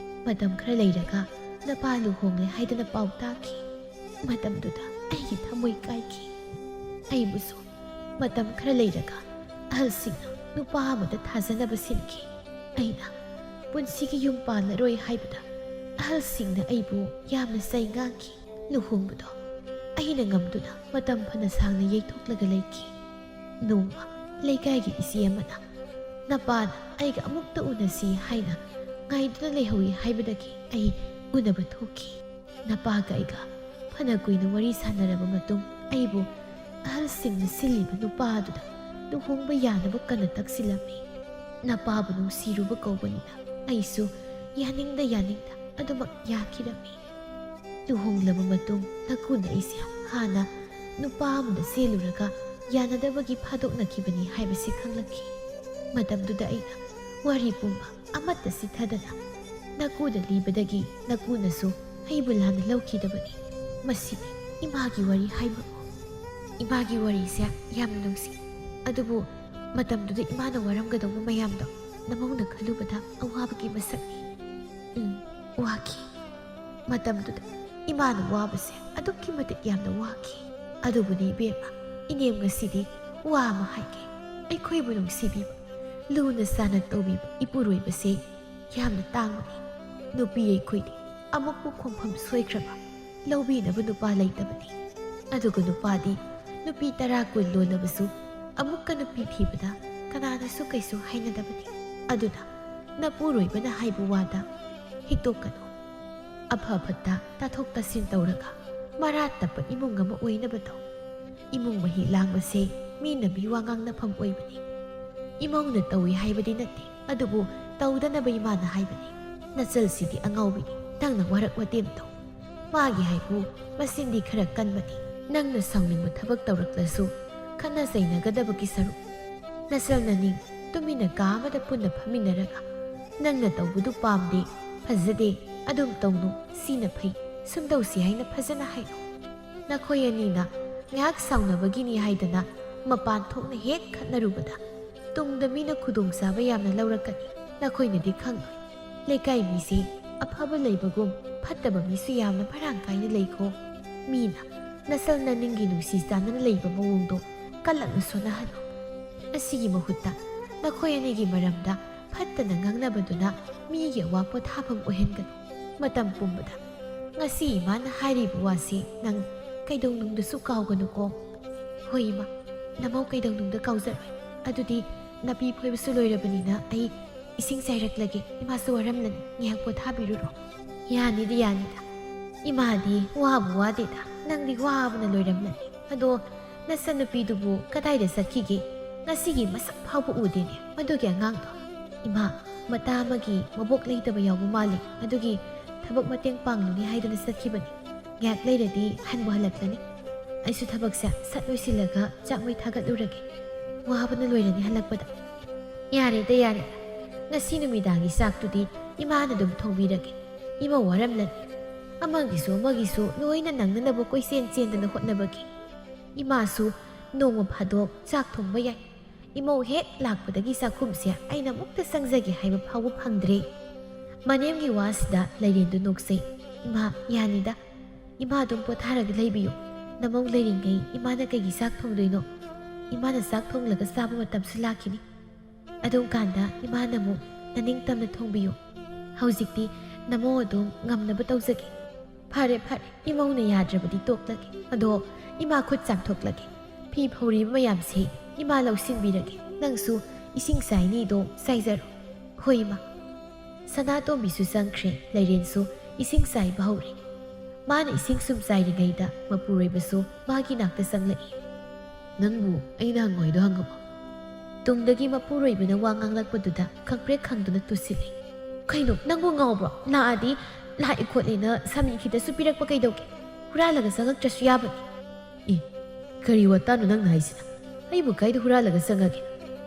ꯃꯇꯝ ꯈꯔ ꯂꯩꯔꯒ ꯅꯄꯥ ꯂꯨꯍꯣꯡꯂꯦ ꯍꯥꯏꯗꯅ ꯄꯥꯎ ꯇꯥꯈꯤ ꯃꯇꯝꯗꯨꯗ ꯑꯩꯒꯤ ꯊꯃꯣꯏ ꯀꯥꯏꯈꯤ ꯑꯩꯕꯨꯁꯨ ꯃꯇꯝ ꯈꯔ ꯂꯩꯔꯒ ꯑꯍꯜꯁꯤꯡꯅ ꯅꯨꯄꯥ ꯑꯃꯗ ꯊꯥꯖꯅꯕ ꯁꯤꯟꯈꯤ ꯑꯩꯅ ꯄꯨꯟꯁꯤꯒꯤ ꯌꯨꯝ ꯄꯥꯜꯂꯔꯣꯏ ꯍꯥꯏꯕꯗ ꯑꯍꯜꯁꯤꯡꯅ ꯑꯩꯕꯨ ꯌꯥꯝꯅ ꯆꯩ ꯉꯥꯡꯈꯤ ꯂꯨꯍꯣꯡꯕꯗꯣ ꯑꯩꯅ ꯉꯝꯗꯨꯅ ꯃꯇꯝ ꯐꯅ ꯁꯥꯡꯅ ꯌꯩꯊꯣꯛꯂꯒ ꯂꯩꯈꯤ ꯅꯣꯡꯃ ꯂꯩꯀꯥꯏꯒꯤ ꯏꯆꯦ ꯑꯃꯅ ꯅꯄꯥꯅ ꯑꯩꯒ ꯑꯃꯨꯛꯇ ꯎꯅꯁꯤ ꯍꯥꯏꯅ ꯉꯥꯏꯗꯨꯅ ꯂꯩꯍꯧꯏ ꯍꯥꯏꯕꯗꯒꯤ ꯑꯩ ꯎꯅꯕ ꯊꯣꯛꯈꯤ꯫ ꯅꯄꯥꯒ ꯑꯩꯒ ꯐꯅ ꯀꯨꯏꯅ ꯋꯥꯔꯤ ꯁꯥꯟꯅꯔꯕ ꯃꯇꯨꯡ ꯑꯩꯕꯨ ꯑꯍꯜꯁꯤꯡꯅ ꯁꯤꯜꯂꯤꯕ ꯅꯨꯄꯥꯗꯨꯗ ꯂꯨꯍꯣꯡꯕ ꯌꯥꯅꯕ ꯀꯟꯅ ꯇꯛꯁꯤꯜꯂꯝꯃꯤ꯫ ꯅꯄꯥꯕꯨ ꯅꯨꯡꯁꯤꯔꯨꯕ ꯀꯧꯕꯅꯤꯅ ꯑꯩꯁꯨ ꯌꯥꯅꯤꯡꯗ ꯑꯗꯨꯃꯛ ꯌꯥꯈꯤꯔꯝꯃꯤ꯫ ꯂꯨꯍꯣꯡꯂꯕ ꯃꯇꯨꯡ ꯅꯀꯨꯅ ꯑꯩꯁꯦ ꯍꯥꯟꯅ ꯅꯨꯄꯥ ꯑꯃꯗ ꯆꯦꯜꯂꯨꯔꯒ ꯌꯥꯅꯗꯕꯒꯤ ꯐꯥꯗꯣꯛꯅꯈꯤꯕꯅꯤ ꯍꯥꯏꯕꯁꯤ ꯈꯪꯂꯛꯈꯤ꯫ ꯃꯇꯝꯗꯨꯗ ꯑꯩꯅ ꯋꯥꯔꯤ ꯄꯨꯝꯕ ꯑꯃꯠꯇ ꯆꯤꯊꯗꯅ ꯅꯀꯨꯗ ꯂꯤꯕꯗꯒꯤ ꯅꯀꯨꯅꯁꯨ ꯑꯩꯕꯨ ꯂꯥꯟꯅ ꯂꯧꯈꯤꯗꯕꯅꯤ꯫ ꯃꯁꯤꯅꯤ ꯏꯃꯥꯒꯤ ꯋꯥꯔꯤ ꯍꯥꯏꯕꯕꯨ꯫ ꯏꯃꯥꯒꯤ ꯋꯥꯔꯤꯁꯦ ꯌꯥꯝꯅ ꯅꯨꯡꯁꯤ, ꯑꯗꯨꯕꯨ ꯃꯇꯝꯗꯨꯗ ꯏꯃꯥꯅ ꯋꯥꯔꯝꯒꯗꯧꯕ ꯃꯌꯥꯝꯗꯣ ꯅꯃꯧꯅ ꯈꯜꯂꯨꯕꯗ ꯑꯋꯥꯕꯒꯤ ꯃꯁꯛꯅꯤ꯫ ꯋꯥꯈꯤ꯫ ꯃꯇꯝꯗꯨꯗ ꯏꯃꯥꯅ ꯋꯥꯕꯁꯦ ꯑꯗꯨꯛꯀꯤ ꯃꯇꯤꯛ ꯌꯥꯝꯅ ꯋꯥꯈꯤ꯫ ꯑꯗꯨꯕꯨꯅꯤ ꯏꯕꯦꯝꯃ, ꯏꯅꯦꯝ ꯉꯁꯤꯗꯤ ꯋꯥ ꯑꯃ ꯍꯥꯏꯒꯦ꯫ ꯑꯩꯈꯣꯏꯕꯨ ꯅꯨꯡꯁꯤꯕꯤꯕ, ꯂꯨꯅ ꯆꯥꯟꯅ ꯇꯧꯕꯤꯕ ꯏꯄꯨꯔꯣꯏꯕꯁꯦ ꯌꯥꯝꯅ ꯇꯥꯡꯕꯅꯤ꯫ ꯅꯨꯄꯤ ꯑꯩꯈꯣꯏꯗꯤ ꯑꯃꯨꯛꯄꯨ ꯈꯣꯡꯐꯝ ꯁꯣꯏꯈ꯭ꯔꯕ ꯂꯧꯕꯤꯅꯕ ꯅꯨꯄꯥ ꯂꯩꯇꯕꯅꯤ꯫ ꯑꯗꯨꯒ ꯅꯨꯄꯥꯗꯤ ꯅꯨꯄꯤ 10 20 ꯂꯣꯜꯂꯕꯁꯨ ꯑꯃꯨꯛꯀ ꯅꯨꯄꯤ ꯊꯤꯕꯗ ꯀꯅꯥꯅꯁꯨ ꯀꯩꯁꯨ ꯍꯥꯏꯅꯗꯕꯅꯤ꯫ ꯑꯗꯨꯅ ꯅꯄꯨꯔꯣꯏꯕꯅ ꯍꯥꯏꯕ ꯋꯥꯗ ꯍꯤꯛꯇꯣꯛꯀꯅꯨ꯫ ꯑꯐ ꯐꯠꯇ ꯇꯥꯊꯣꯛ ꯇꯥꯁꯤꯟ ꯇꯧꯔꯒ ꯃꯔꯥ ꯇꯞꯄ ꯏꯃꯨꯡ ꯑꯃ ꯑꯣꯏꯅꯕ ꯇꯧ꯫ ꯏꯃꯨꯡ ꯃꯍꯤ ꯂꯥꯡꯕꯁꯦ ꯃꯤꯅ ꯃꯤꯋꯥ ꯉꯥꯡꯅꯐꯝ ꯑꯣꯏꯕꯅꯤ꯫ ꯏꯃꯧꯅ ꯇꯧꯏ ꯍꯥꯏꯕꯗꯤ ꯅꯠꯇꯦ, ꯑꯗꯨꯕꯨ ꯇꯧꯗꯅꯕ ꯏꯃꯥꯅ ꯍꯥꯏꯕꯅꯤ꯫ ꯅꯆꯜꯁꯤꯗꯤ ꯑꯉꯥꯎꯕꯤꯅꯤ, ꯅꯪꯅ ꯋꯥꯔꯛ ꯋꯥꯇꯦꯝ ꯇꯧ꯫ ꯃꯥꯒꯤ ꯍꯥꯏꯕꯨ ꯃꯆꯤꯟꯗꯤ ꯈꯔ ꯀꯟꯕꯅꯤ꯫ ꯅꯪꯅ ꯁꯥꯎꯅꯤꯡꯕ ꯊꯕꯛ ꯇꯧꯔꯛꯂꯁꯨ ꯈꯟꯅ ꯆꯩꯅꯒꯗꯕꯒꯤ ꯁꯔꯨꯛ ꯅꯆꯜ ꯅꯅꯤꯡ ꯇꯨꯃꯤꯟꯅ ꯀꯥ ꯑꯃꯗ ꯄꯨꯟꯅ ꯐꯝꯃꯤꯟꯅꯔꯒ ꯅꯪꯅ ꯇꯧꯕꯗꯨ ꯄꯥꯝꯗꯦ, ꯐꯖꯗꯦ, ꯑꯗꯨꯝ ꯇꯧꯅꯨ, ꯁꯤꯅ ꯐꯩ, ꯁꯨꯝꯗꯧꯁꯤ ꯍꯥꯏꯅ ꯐꯖꯅ ꯍꯥꯏꯔꯣ꯫ ꯅꯈꯣꯏ ꯑꯅꯤꯅ ꯉꯥꯏꯍꯥꯛ ꯁꯥꯎꯅꯕꯒꯤꯅꯤ ꯍꯥꯏꯗꯅ ꯃꯄꯥꯟ ꯊꯣꯛꯅ ꯍꯦꯛ ꯈꯠꯅꯔꯨꯕꯗ ꯇꯨꯡꯗ ꯃꯤꯅ ꯈꯨꯗꯣꯡꯆꯥꯕ ꯌꯥꯝꯅ ꯂꯧꯔꯛꯀꯅꯤ꯫ ꯅꯈꯣꯏꯅꯗꯤ ꯈꯪꯂꯣꯏ, ꯂꯩꯀꯥꯏ ꯃꯤꯁꯤ ꯑꯐꯕ ꯂꯩꯕꯒꯨꯝ ꯐꯠꯇꯕ ꯃꯤꯁꯨ ꯌꯥꯝꯅ ꯃꯔꯥꯡ ꯀꯥꯏꯅ ꯂꯩꯀꯣ꯫ ꯃꯤꯅ ꯅꯆꯜ ꯅꯅꯤꯡꯒꯤ ꯅꯨꯡꯁꯤ ꯆꯥꯟꯅꯅ ꯂꯩꯕ ꯃꯑꯣꯡꯗꯣ ꯀꯜꯂꯛꯅ ꯁꯣꯟꯅꯍꯜꯂꯨ꯫ ꯑꯁꯤꯒꯤ ꯃꯍꯨꯠꯇ ꯅꯈꯣꯏ ꯑꯅꯤꯒꯤ ꯃꯔꯝꯗ ꯐꯠꯇꯅ ꯉꯥꯡꯅꯕꯗꯨꯅ ꯃꯤꯒꯤ ꯑꯋꯥ ꯄꯣꯊꯥꯐꯝ ꯑꯣꯏꯍꯟꯒꯅꯨ꯫ ꯃꯇꯝ ꯄꯨꯝꯕꯗ ꯉꯁꯤ ꯏꯃꯥꯅ ꯍꯥꯏꯔꯤꯕ ꯋꯥꯁꯤ ꯅꯪ ꯀꯩꯗꯧꯅꯨꯡꯗꯁꯨ ꯀꯥꯎꯒꯅꯨꯀꯣ꯫ ꯍꯣꯏ ꯏꯃꯥ, ꯅꯃꯧ ꯀꯩꯗꯧꯅꯨꯡꯗ ꯀꯥꯎꯖꯔꯣꯏ꯫ ꯑꯗꯨꯗꯤ ꯅꯥꯄꯤ ꯐꯣꯏꯕꯁꯨ ꯂꯣꯏꯔꯕꯅꯤꯅ ꯑꯩ ꯏꯁꯤꯡ ꯆꯥꯏꯔꯛꯂꯒꯦ꯫ ꯏꯃꯥꯁꯨ ꯋꯥꯔꯝꯂꯅꯤ, ꯉꯥꯏꯍꯥꯛ ꯄꯣꯊꯥꯕꯤꯔꯨꯔꯣ꯫ ꯌꯥꯅꯤꯗ ꯏꯃꯥꯗꯤ ꯋꯥꯕꯨ ꯋꯥꯗꯦꯗ, ꯅꯪꯗꯤ ꯋꯥꯕꯅ ꯂꯣꯏꯔꯝꯂꯅꯤ꯫ ꯑꯗꯣ ꯅꯆꯟꯅꯨꯄꯤꯗꯨꯕꯨ ꯀꯗꯥꯏꯗ ꯆꯠꯈꯤꯒꯦ? ꯉꯁꯤꯒꯤ ꯃꯁꯛ ꯐꯥꯎꯕ ꯎꯗꯦꯅꯦ ꯃꯗꯨꯒꯤ ꯑꯉꯥꯡꯗꯣ꯫ ꯏꯃꯥ, ꯃꯇꯥ ꯑꯃꯒꯤ ꯃꯕꯣꯛ ꯂꯩꯇꯕ ꯌꯥꯎꯕ ꯃꯥꯜꯂꯤ, ꯑꯗꯨꯒꯤ ꯊꯕꯛ ꯃꯇꯦꯡ ꯄꯥꯡꯂꯨꯅꯤ ꯍꯥꯏꯗꯨꯅ ꯆꯠꯈꯤꯕꯅꯤ꯫ ꯉꯥꯏꯍꯥꯛ ꯂꯩꯔꯗꯤ ꯍꯟꯕꯨ ꯍꯜꯂꯛꯂꯅꯤ꯫ ꯑꯩꯁꯨ ꯊꯕꯛꯁꯦ ꯁꯠ ꯂꯣꯏꯁꯤꯜꯂꯒ ꯆꯥꯛ ꯃꯩ ꯊꯥꯒꯠꯂꯨꯔꯒꯦ꯫ ꯋꯥꯕꯅ ꯂꯣꯏꯔꯅꯤ ꯍꯜꯂꯛꯄꯗ꯫ ꯌꯥꯔꯦꯗ, ꯉꯁꯤ ꯅꯨꯃꯤꯗꯥꯡꯒꯤ ꯆꯥꯛꯇꯨꯗꯤ ꯏꯃꯥꯅ ꯑꯗꯨꯝ ꯊꯣꯡꯕꯤꯔꯒꯦ꯫ ꯏꯃꯧ ꯋꯥꯔꯝꯂꯅꯤ, ꯑꯃꯒꯤꯁꯨ ꯂꯣꯏꯅ ꯅꯪꯅꯅꯕ ꯀꯣꯏꯆꯦꯟ ꯆꯦꯟꯗꯅ ꯍꯣꯠꯅꯕꯒꯤ꯫ ꯏꯃꯥꯁꯨ ꯅꯣꯡꯃ ꯐꯥꯗꯣꯛ ꯆꯥꯛ ꯊꯣꯡꯕ ꯌꯥꯏ꯫ ꯏꯃꯧ ꯍꯦꯛ ꯂꯥꯛꯄꯗꯒꯤ ꯆꯥꯛꯈꯨꯝꯁꯦ ꯑꯩꯅ ꯑꯃꯨꯛꯇ ꯆꯪꯖꯒꯦ ꯍꯥꯏꯕ ꯐꯥꯎꯕ ꯐꯪꯗ꯭ꯔꯦ꯫ ꯃꯅꯦꯝꯒꯤ ꯋꯥꯁꯤꯗ ꯂꯩꯔꯦꯟꯗꯨ ꯅꯣꯛꯆꯩ꯫ ꯏꯃꯥ, ꯌꯥꯅꯤꯗ, ꯏꯃꯥ ꯑꯗꯨꯝ ꯄꯣꯊꯥꯔꯒ ꯂꯩꯕꯤꯌꯨ꯫ ꯅꯃꯧ ꯂꯩꯔꯤꯉꯩ ꯏꯃꯥꯅ ꯀꯩꯒꯤ ꯆꯥꯛ ꯊꯣꯡꯗꯣꯏꯅꯣ? ꯏꯃꯥꯅ ꯆꯥꯛ ꯊꯣꯡꯂꯒ ꯆꯥꯕ ꯃꯇꯝꯁꯨ ꯂꯥꯛꯈꯤꯅꯤ꯫ ꯑꯗꯨꯝ ꯀꯥꯟꯗ ꯏꯃꯥꯅ ꯑꯃꯨꯛ ꯅꯅꯤꯡꯇꯝꯅ ꯊꯣꯡꯕꯤꯌꯨ꯫ ꯍꯧꯖꯤꯛꯇꯤ ꯅꯃꯧ ꯑꯗꯨꯝ ꯉꯝꯅꯕ ꯇꯧꯖꯒꯦ꯫ ꯐꯔꯦ, ꯏꯃꯧꯅ ꯌꯥꯗ꯭ꯔꯕꯗꯤ ꯇꯣꯛꯂꯒꯦ꯫ ꯑꯗꯣ ꯏꯃꯥ ꯈꯨꯠ ꯆꯥꯝꯊꯣꯛꯂꯒꯦ꯫ ꯐꯤ ꯐꯧꯔꯤꯕ ꯃꯌꯥꯝꯁꯦ ꯏꯃꯥ ꯂꯧꯁꯤꯟꯕꯤꯔꯒꯦ꯫ ꯅꯪꯁꯨ ꯏꯁꯤꯡ ꯆꯥꯏꯅꯤꯗꯣ ꯆꯥꯏꯖꯔꯣ꯫ ꯍꯣꯏ ꯏꯃꯥ꯫ ꯁꯅꯥꯇꯣꯝꯕꯤꯁꯨ ꯆꯪꯈ꯭ꯔꯦ, ꯂꯩꯔꯦꯟꯁꯨ ꯏꯁꯤꯡ ꯆꯥꯏꯕ ꯍꯧꯔꯦ꯫ ꯃꯥꯅ ꯏꯁꯤꯡ ꯁꯨꯝ ꯆꯥꯏꯔꯤꯉꯩꯗ ꯃꯄꯨꯔꯣꯏꯕꯁꯨ ꯃꯥꯒꯤ ꯅꯥꯛꯇ ꯆꯪꯂꯛꯏ꯫ ꯅꯪꯕꯨ ꯑꯩꯅ ꯍꯪꯉꯣ ꯍꯥꯏꯗꯣ ꯍꯪꯉꯕꯣ? ꯇꯨꯡꯗꯒꯤ ꯃꯄꯨꯔꯣꯏꯕꯅ ꯋꯥ ꯉꯥꯡꯂꯛꯄꯗꯨꯗ ꯈꯪꯄ꯭ꯔꯦꯛ ꯈꯪꯗꯨꯅ ꯇꯨꯁꯤꯜꯂꯤ꯫ ꯀꯩꯅꯣ, ꯅꯪꯕꯨ ꯉꯥꯎꯕ꯭ꯔꯣ? ꯂꯥꯛꯑꯗꯤ ꯂꯥꯛꯑꯦ ꯈꯣꯠꯂꯦꯅ ꯁꯥꯃꯤ ꯈꯤꯇꯁꯨ ꯄꯤꯔꯛꯄ ꯀꯩꯗꯧꯒꯦ? ꯍꯨꯔꯥꯜꯂꯒ ꯆꯪꯉꯛꯇ꯭ꯔꯁꯨ ꯌꯥꯕꯅꯤ꯫ ꯀꯔꯤ ꯋꯥꯇꯥꯅꯣ ꯅꯪꯅ ꯍꯥꯏꯁꯤꯅ? ꯑꯩꯕꯨ ꯀꯥꯏꯗ ꯍꯨꯔꯥꯜꯂꯒ ꯆꯪꯉꯒꯦ?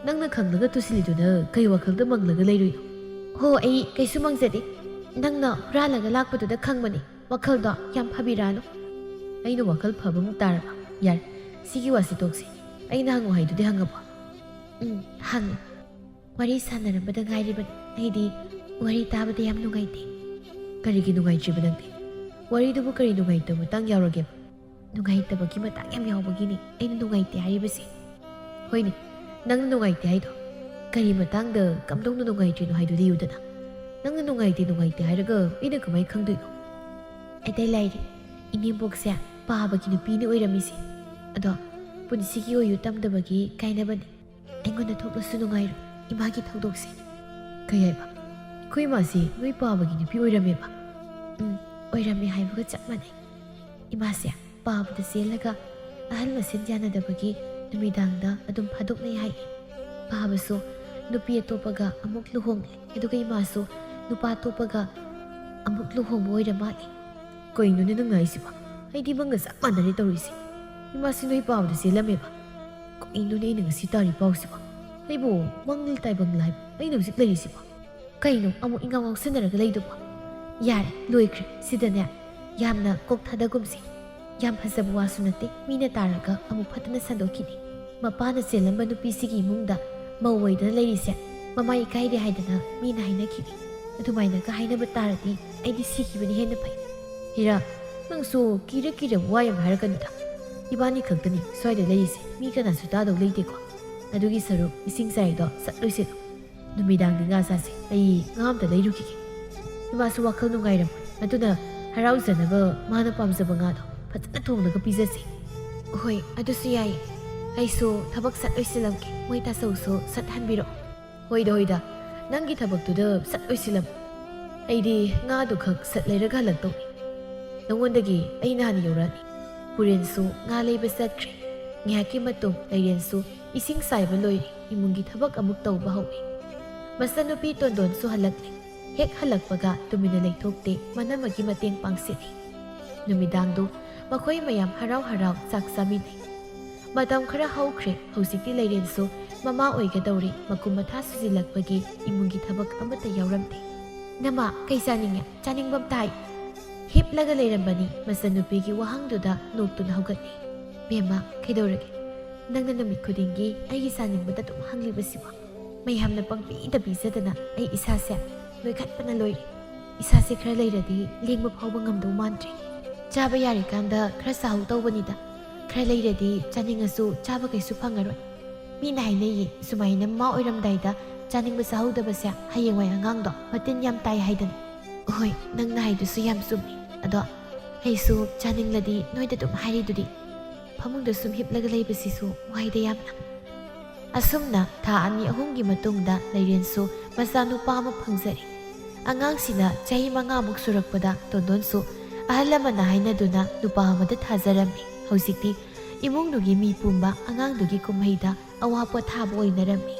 ꯅꯪꯅ ꯈꯪꯂꯒ ꯇꯨꯁꯤꯜꯂꯤꯗꯨꯅ ꯀꯩ ꯋꯥꯈꯜꯗ ꯃꯪꯂꯒ ꯂꯩꯔꯨꯏꯅꯣ? ꯍꯣ, ꯑꯩ ꯀꯩꯁꯨ ꯃꯪꯖꯗꯦ꯫ ꯅꯪꯅ ꯍꯨꯔꯥꯜꯂꯒ ꯂꯥꯛꯄꯗꯨꯗ ꯈꯪꯕꯅꯤ꯫ ꯋꯥꯈꯜꯗꯣ ꯌꯥꯝ ꯐꯕꯤꯔꯥꯅꯨ꯫ ꯑꯩꯅ ꯋꯥꯈꯜ ꯐꯕꯃꯨꯛ ꯇꯥꯔꯕ? ꯌꯥꯔꯦ, ꯁꯤꯒꯤ ꯋꯥꯁꯤ ꯇꯣꯛꯁꯤ꯫ ꯑꯩꯅ ꯍꯪꯉꯣ ꯍꯥꯏꯗꯨꯗꯤ ꯍꯪꯉꯕꯣ? ꯍꯪꯉꯦ꯫ ꯋꯥꯔꯤ ꯁꯥꯟꯅꯔꯝꯕꯗ ꯉꯥꯏꯔꯤꯕꯅꯤ꯫ ꯑꯩꯗꯤ ꯋꯥꯔꯤ ꯇꯥꯕꯗ ꯌꯥꯝ ꯅꯨꯡꯉꯥꯏꯇꯦ꯫ ꯀꯔꯤꯒꯤ ꯅꯨꯡꯉꯥꯏꯇ꯭ꯔꯤꯕ ꯅꯪꯗꯤ? ꯋꯥꯔꯤꯗꯨꯕꯨ ꯀꯔꯤ ꯅꯨꯡꯉꯥꯏꯇꯕ ꯃꯇꯥꯡ ꯌꯥꯎꯔꯒꯦꯕ? ꯅꯨꯡꯉꯥꯏꯇꯕꯒꯤ ꯃꯇꯥꯡ ꯌꯥꯝ ꯌꯥꯎꯕꯒꯤꯅꯤ ꯑꯩꯅ ꯅꯨꯡꯉꯥꯏꯇꯦ ꯍꯥꯏꯔꯤꯕꯁꯦ꯫ ꯍꯣꯏꯅꯦ, ꯅꯪꯅ ꯅꯨꯡꯉꯥꯏꯇꯦ ꯍꯥꯏꯗꯣ ꯀꯔꯤ ꯃꯇꯥꯡꯗ ꯀꯝꯗꯧꯅ ꯅꯨꯡꯉꯥꯏꯇ꯭ꯔꯤꯅꯣ ꯍꯥꯏꯗꯨ ꯂꯤꯌꯨꯗꯅ꯫ ꯅꯪꯅ ꯅꯨꯡꯉꯥꯏꯇꯦ ꯍꯥꯏꯔꯒ ꯑꯩꯅ ꯀꯃꯥꯏꯅ ꯈꯪꯗꯣꯏꯅꯣ? ꯑꯇꯩ ꯂꯥꯏꯔꯤ, ꯏꯅꯦꯝꯕꯣꯛꯁꯦ ꯄꯥꯕꯒꯤ ꯅꯨꯄꯤꯅꯤ ꯑꯣꯏꯔꯝꯃꯤꯁꯦ꯫ ꯑꯗꯣ ꯄꯨꯟꯁꯤꯒꯤ ꯑꯣꯏꯌꯨ ꯇꯝꯗꯕꯒꯤ ꯀꯥꯏꯅꯕꯅꯤ꯫ ꯑꯩꯉꯣꯟꯗ ꯊꯣꯛꯂꯁꯨ ꯅꯨꯡꯉꯥꯏꯔꯣꯏ ꯏꯃꯥꯒꯤ ꯊꯧꯗꯣꯛꯁꯦ꯫ ꯀꯩ ꯍꯥꯏꯕ? ꯑꯩꯈꯣꯏ ꯏꯃꯥꯁꯤ ꯅꯣꯏ ꯄꯥꯕꯒꯤ ꯅꯨꯄꯤ ꯑꯣꯏꯔꯝꯃꯦꯕ? ꯑꯣꯏꯔꯝꯃꯦ ꯍꯥꯏꯕꯒ ꯆꯞ ꯃꯥꯟꯅꯩ꯫ ꯏꯃꯥꯁꯦ ꯄꯥꯕꯗ ꯆꯦꯜꯂꯒ ꯑꯍꯜ ꯃꯁꯦꯟ ꯌꯥꯅꯗꯕꯒꯤ ꯅꯨꯃꯤꯗꯥꯡꯗ ꯑꯗꯨꯝ ꯐꯥꯗꯣꯛꯅꯩ ꯍꯥꯏꯌꯦ꯫ ꯄꯥꯕꯁꯨ ꯅꯨꯄꯤ ꯑꯇꯣꯞꯄꯒ ꯑꯃꯨꯛ ꯂꯨꯍꯣꯡꯂꯦ, ꯑꯗꯨꯒ ꯏꯃꯥꯁꯨ ꯅꯨꯄꯥ ꯑꯇꯣꯞꯄꯒ ꯑꯃꯨꯛ ꯂꯨꯍꯣꯡꯕ ꯑꯣꯏꯔ ꯃꯥꯜꯂꯦ꯫ ꯀꯩꯅꯣꯅꯦ ꯅꯪ ꯉꯥꯏꯁꯤꯕ? ꯑꯩꯗꯤ ꯃꯪꯒ ꯆꯞ ꯃꯥꯟꯅꯔꯦ ꯇꯧꯔꯤꯁꯤ꯫ ꯏꯃꯥꯁꯤ ꯅꯣꯏ ꯄꯥꯕꯗ ꯆꯦꯜꯂꯝꯃꯦꯕ? ꯀꯩꯅꯣꯅꯦ ꯑꯩꯅ ꯉꯁꯤ ꯇꯥꯔꯤ ꯄꯥꯎꯁꯤꯕ? ꯑꯩꯕꯨ ꯃꯪꯂ ꯇꯥꯏꯕꯪꯂ ꯍꯥꯏꯕ ꯑꯩꯅ ꯍꯧꯖꯤꯛ ꯂꯩꯔꯤꯁꯤꯕ? ꯀꯩꯅꯣ ꯑꯃꯨꯛ ꯏꯉꯥꯎ ꯉꯥꯎꯁꯟꯅꯔꯒ ꯂꯩꯗꯨꯕ? ꯌꯥꯔꯦ ꯂꯣꯏꯈ꯭ꯔꯦ ꯁꯤꯗꯅꯦ ꯌꯥꯝꯅ ꯀꯣꯛꯊꯗꯒꯨꯝꯁꯤ꯫ ꯌꯥꯝ ꯐꯖꯕ ꯋꯥꯁꯨ ꯅꯠꯇꯦ, ꯃꯤꯅ ꯇꯥꯔꯒ ꯑꯃꯨꯛ ꯐꯠꯇꯅ ꯁꯟꯗꯣꯛꯈꯤꯅꯤ꯫ ꯃꯄꯥꯅ ꯆꯦꯜꯂꯝꯕ ꯅꯨꯄꯤꯁꯤꯒꯤ ꯏꯃꯨꯡꯗ ꯃꯧ ꯑꯣꯏꯗꯅ ꯂꯩꯔꯤꯁꯦ ꯃꯃꯥ ꯏꯀꯥꯏꯗꯦ ꯍꯥꯏꯗꯅ ꯃꯤꯅ ꯍꯥꯏꯅꯈꯤꯅꯤ꯫ ꯑꯗꯨꯃꯥꯏꯅꯒ ꯍꯥꯏꯅꯕ ꯇꯥꯔꯗꯤ ꯑꯩꯗꯤ ꯁꯤꯈꯤꯕꯅ ꯍꯦꯟꯅ ꯐꯩ꯫ ꯍꯤꯔꯥ, ꯅꯪꯁꯨ ꯀꯤꯔ ꯋꯥ ꯌꯥꯝ ꯍꯥꯏꯔꯛꯀꯅꯨꯗ꯫ ꯏꯕꯥꯅꯤ ꯈꯛꯇꯅꯤ ꯁ꯭ꯋꯥꯏꯗ ꯂꯩꯔꯤꯁꯦ, ꯃꯤ ꯀꯅꯥꯁꯨ ꯇꯥꯗꯧ ꯂꯩꯇꯦꯀꯣ꯫ ꯑꯗꯨꯒꯤ ꯁꯔꯨꯛ ꯏꯁꯤꯡ ꯆꯥꯏꯗꯣ ꯆꯠꯂꯣꯏꯁꯤꯗꯣ꯫ ꯅꯨꯃꯤꯗꯥꯡꯗꯤ ꯉꯥ ꯆꯥꯁꯦ, ꯑꯩ ꯉꯥ ꯑꯝꯇ ꯂꯩꯔꯨꯈꯤꯒꯦ꯫ ꯏꯃꯥꯁꯨ ꯋꯥꯈꯜ ꯅꯨꯡꯉꯥꯏꯔꯝꯃꯣꯏ, ꯑꯗꯨꯅ ꯍꯔꯥꯎꯖꯅꯕ ꯃꯥꯅ ꯄꯥꯝꯖꯕ ꯉꯥꯗꯣ ꯐꯖꯅ ꯊꯣꯡꯂꯒ ꯄꯤꯖꯁꯦ꯫ ꯍꯣꯏ ꯑꯗꯨꯁꯨ ꯌꯥꯏꯌꯦ꯫ ꯑꯩꯁꯨ ꯊꯕꯛ ꯁꯠ ꯂꯣꯏꯁꯤꯜꯂꯝꯒꯦ, ꯃꯣꯏ ꯇꯥꯆꯧꯁꯨ ꯁꯠ ꯍꯟꯕꯤꯔꯛꯑꯣ꯫ ꯍꯣꯏꯗ ꯅꯪꯒꯤ ꯊꯕꯛꯇꯨꯗ ꯁꯠ ꯂꯣꯏꯁꯤꯜꯂꯝꯃꯣ꯫ ꯑꯩꯗꯤ ꯉꯥꯗꯨ ꯈꯛ ꯁꯠ ꯂꯩꯔꯒ ꯍꯜꯂꯛꯇꯧꯅꯤ꯫ ꯅꯉꯣꯟꯗꯒꯤ ꯑꯩꯅ ꯍꯥꯟꯅ ꯌꯧꯔꯛꯑꯅꯤ꯫ ꯄꯨꯔꯦꯟꯁꯨ ꯉꯥ ꯂꯩꯕ ꯆꯠꯈ꯭ꯔꯦ꯫ ꯉꯥꯏꯍꯥꯛꯀꯤ ꯃꯇꯨꯡ ꯂꯩꯔꯦꯟꯁꯨ ꯏꯁꯤꯡ ꯆꯥꯏꯕ ꯂꯣꯏꯔꯦ, ꯏꯃꯨꯡꯒꯤ ꯊꯕꯛ ꯑꯃꯨꯛ ꯇꯧꯕ ꯍꯧꯏ꯫ ꯃꯆꯟꯅꯨꯄꯤ ꯇꯣꯟꯗꯣꯟꯁꯨ ꯍꯜꯂꯛꯂꯦ꯫ ꯍꯦꯛ ꯍꯜꯂꯛꯄꯒ ꯇꯨꯃꯤꯟꯅ ꯂꯩꯊꯣꯛꯇꯦ, ꯃꯅꯝꯃꯒꯤ ꯃꯇꯦꯡ ꯄꯥꯡꯁꯤꯜꯂꯤ꯫ ꯅꯨꯃꯤꯗꯥꯡꯗꯨ ꯃꯈꯣꯏ ꯃꯌꯥꯝ ꯍꯔꯥꯎ ꯆꯥꯛ ꯆꯥꯃꯤꯟꯅꯩ꯫ ꯃꯇꯝ ꯈꯔ ꯍꯧꯈ꯭ꯔꯦ, ꯍꯧꯖꯤꯛꯇꯤ ꯂꯩꯔꯦꯟꯁꯨ ꯃꯃꯥ ꯑꯣꯏꯒꯗꯧꯔꯦ꯫ ꯃꯀꯨꯝ ꯃꯊꯥ ꯁꯨꯖꯤꯜꯂꯛꯄꯒꯤ ꯏꯃꯨꯡꯒꯤ ꯊꯕꯛ ꯑꯃꯠꯇ ꯌꯥꯎꯔꯝꯗꯦ꯫ ꯅꯃꯥ ꯀꯩ ꯆꯥꯅꯤꯡꯉꯦ? ꯆꯥꯅꯤꯡꯕ ꯑꯝꯇ ꯍꯥꯏꯌꯨ꯫ ꯍꯤꯞꯂꯒ ꯂꯩꯔꯝꯕꯅꯤ ꯃꯆꯟꯅꯨꯄꯤꯒꯤ ꯋꯥꯍꯪꯗꯨꯗ ꯅꯣꯛꯇꯨꯅ ꯍꯧꯒꯠꯂꯤ꯫ ꯕꯦꯝꯃ ꯀꯩꯗꯧꯔꯒꯦ? ꯅꯪꯅ ꯅꯨꯃꯤꯠ ꯈꯨꯗꯤꯡꯒꯤ ꯑꯩꯒꯤ ꯆꯥꯅꯤꯡꯕꯗ ꯑꯗꯨꯝ ꯍꯪꯂꯤꯕꯁꯤꯕꯣ? ꯃꯌꯥꯝꯅ ꯄꯪꯄꯤꯗ ꯄꯤꯖꯗꯅ ꯑꯩ ꯏꯁꯥꯁꯦ ꯅꯣꯏꯈꯠꯄꯅ ꯂꯣꯏꯔꯦ꯫ ꯏꯁꯥꯁꯦ ꯈꯔ ꯂꯩꯔꯗꯤ ꯂꯦꯡꯕ ꯐꯥꯎꯕ ꯉꯝꯗꯧ ꯃꯥꯟꯗ꯭ꯔꯦ꯫ ꯆꯥꯕ ꯌꯥꯔꯤꯀꯥꯟꯗ ꯈꯔ ꯆꯥꯍꯧ ꯇꯧꯕꯅꯤꯗ꯫ ꯈꯔ ꯂꯩꯔꯗꯤ ꯆꯥꯅꯤꯡꯉꯁꯨ ꯆꯥꯕ ꯀꯩꯁꯨ ꯐꯪꯉꯔꯣꯏ꯫ ꯃꯤꯅ ꯍꯥꯏꯅꯩꯌꯦ ꯁꯨꯃꯥꯏꯅ ꯃꯃꯥ ꯑꯣꯏꯔꯝꯗꯥꯏꯗ ꯆꯥꯅꯤꯡꯕ ꯆꯥꯍꯧꯗꯕꯁꯦ ꯍꯌꯦꯡꯋꯥꯏ ꯑꯉꯥꯡꯗꯣ ꯃꯇꯤꯟ ꯌꯥꯝ ꯇꯥꯏ ꯍꯥꯏꯗꯅ꯫ ꯍꯣꯏ ꯅꯪꯅ ꯍꯥꯏꯗꯨꯁꯨ ꯌꯥꯝ ꯆꯨꯝꯃꯤ꯫ ꯑꯗꯣ ꯑꯩꯁꯨ ꯆꯥꯅꯤꯡꯂꯗꯤ ꯅꯣꯏꯗ ꯑꯗꯨꯝ ꯍꯥꯏꯔꯤꯗꯨꯗꯤ꯫ ꯐꯃꯨꯡꯗ ꯁꯨꯝ ꯍꯤꯞꯂꯒ ꯂꯩꯕꯁꯤꯁꯨ ꯋꯥꯏꯗ ꯌꯥꯝꯅ꯫ ꯑꯁꯨꯝꯅ ꯊꯥ 2-3ꯒꯤ ꯃꯇꯨꯡꯗ ꯂꯩꯔꯦꯟꯁꯨ ꯃꯆꯥꯅꯨꯄꯥ ꯑꯃ ꯐꯪꯖꯔꯦ꯫ ꯑꯉꯥꯡꯁꯤꯅ ꯆꯍꯤ 5ꯃꯨꯛ ꯁꯨꯔꯛꯄꯗ ꯇꯣꯟꯗꯣꯟꯁꯨ ꯑꯍꯜ ꯂꯃꯟꯅ ꯍꯥꯏꯅꯗꯨꯅ ꯅꯨꯄꯥ ꯑꯃꯗ ꯊꯥꯖꯔꯝꯃꯤ꯫ ꯍꯧꯖꯤꯛꯇꯤ ꯏꯃꯨꯡꯗꯨꯒꯤ ꯃꯤ ꯄꯨꯝꯕ ꯑꯉꯥꯡꯗꯨꯒꯤ ꯀꯨꯝꯍꯩꯗ ꯑꯋꯥ ꯄꯣꯊꯥꯕ ꯑꯣꯏꯅꯔꯝꯃꯤ꯫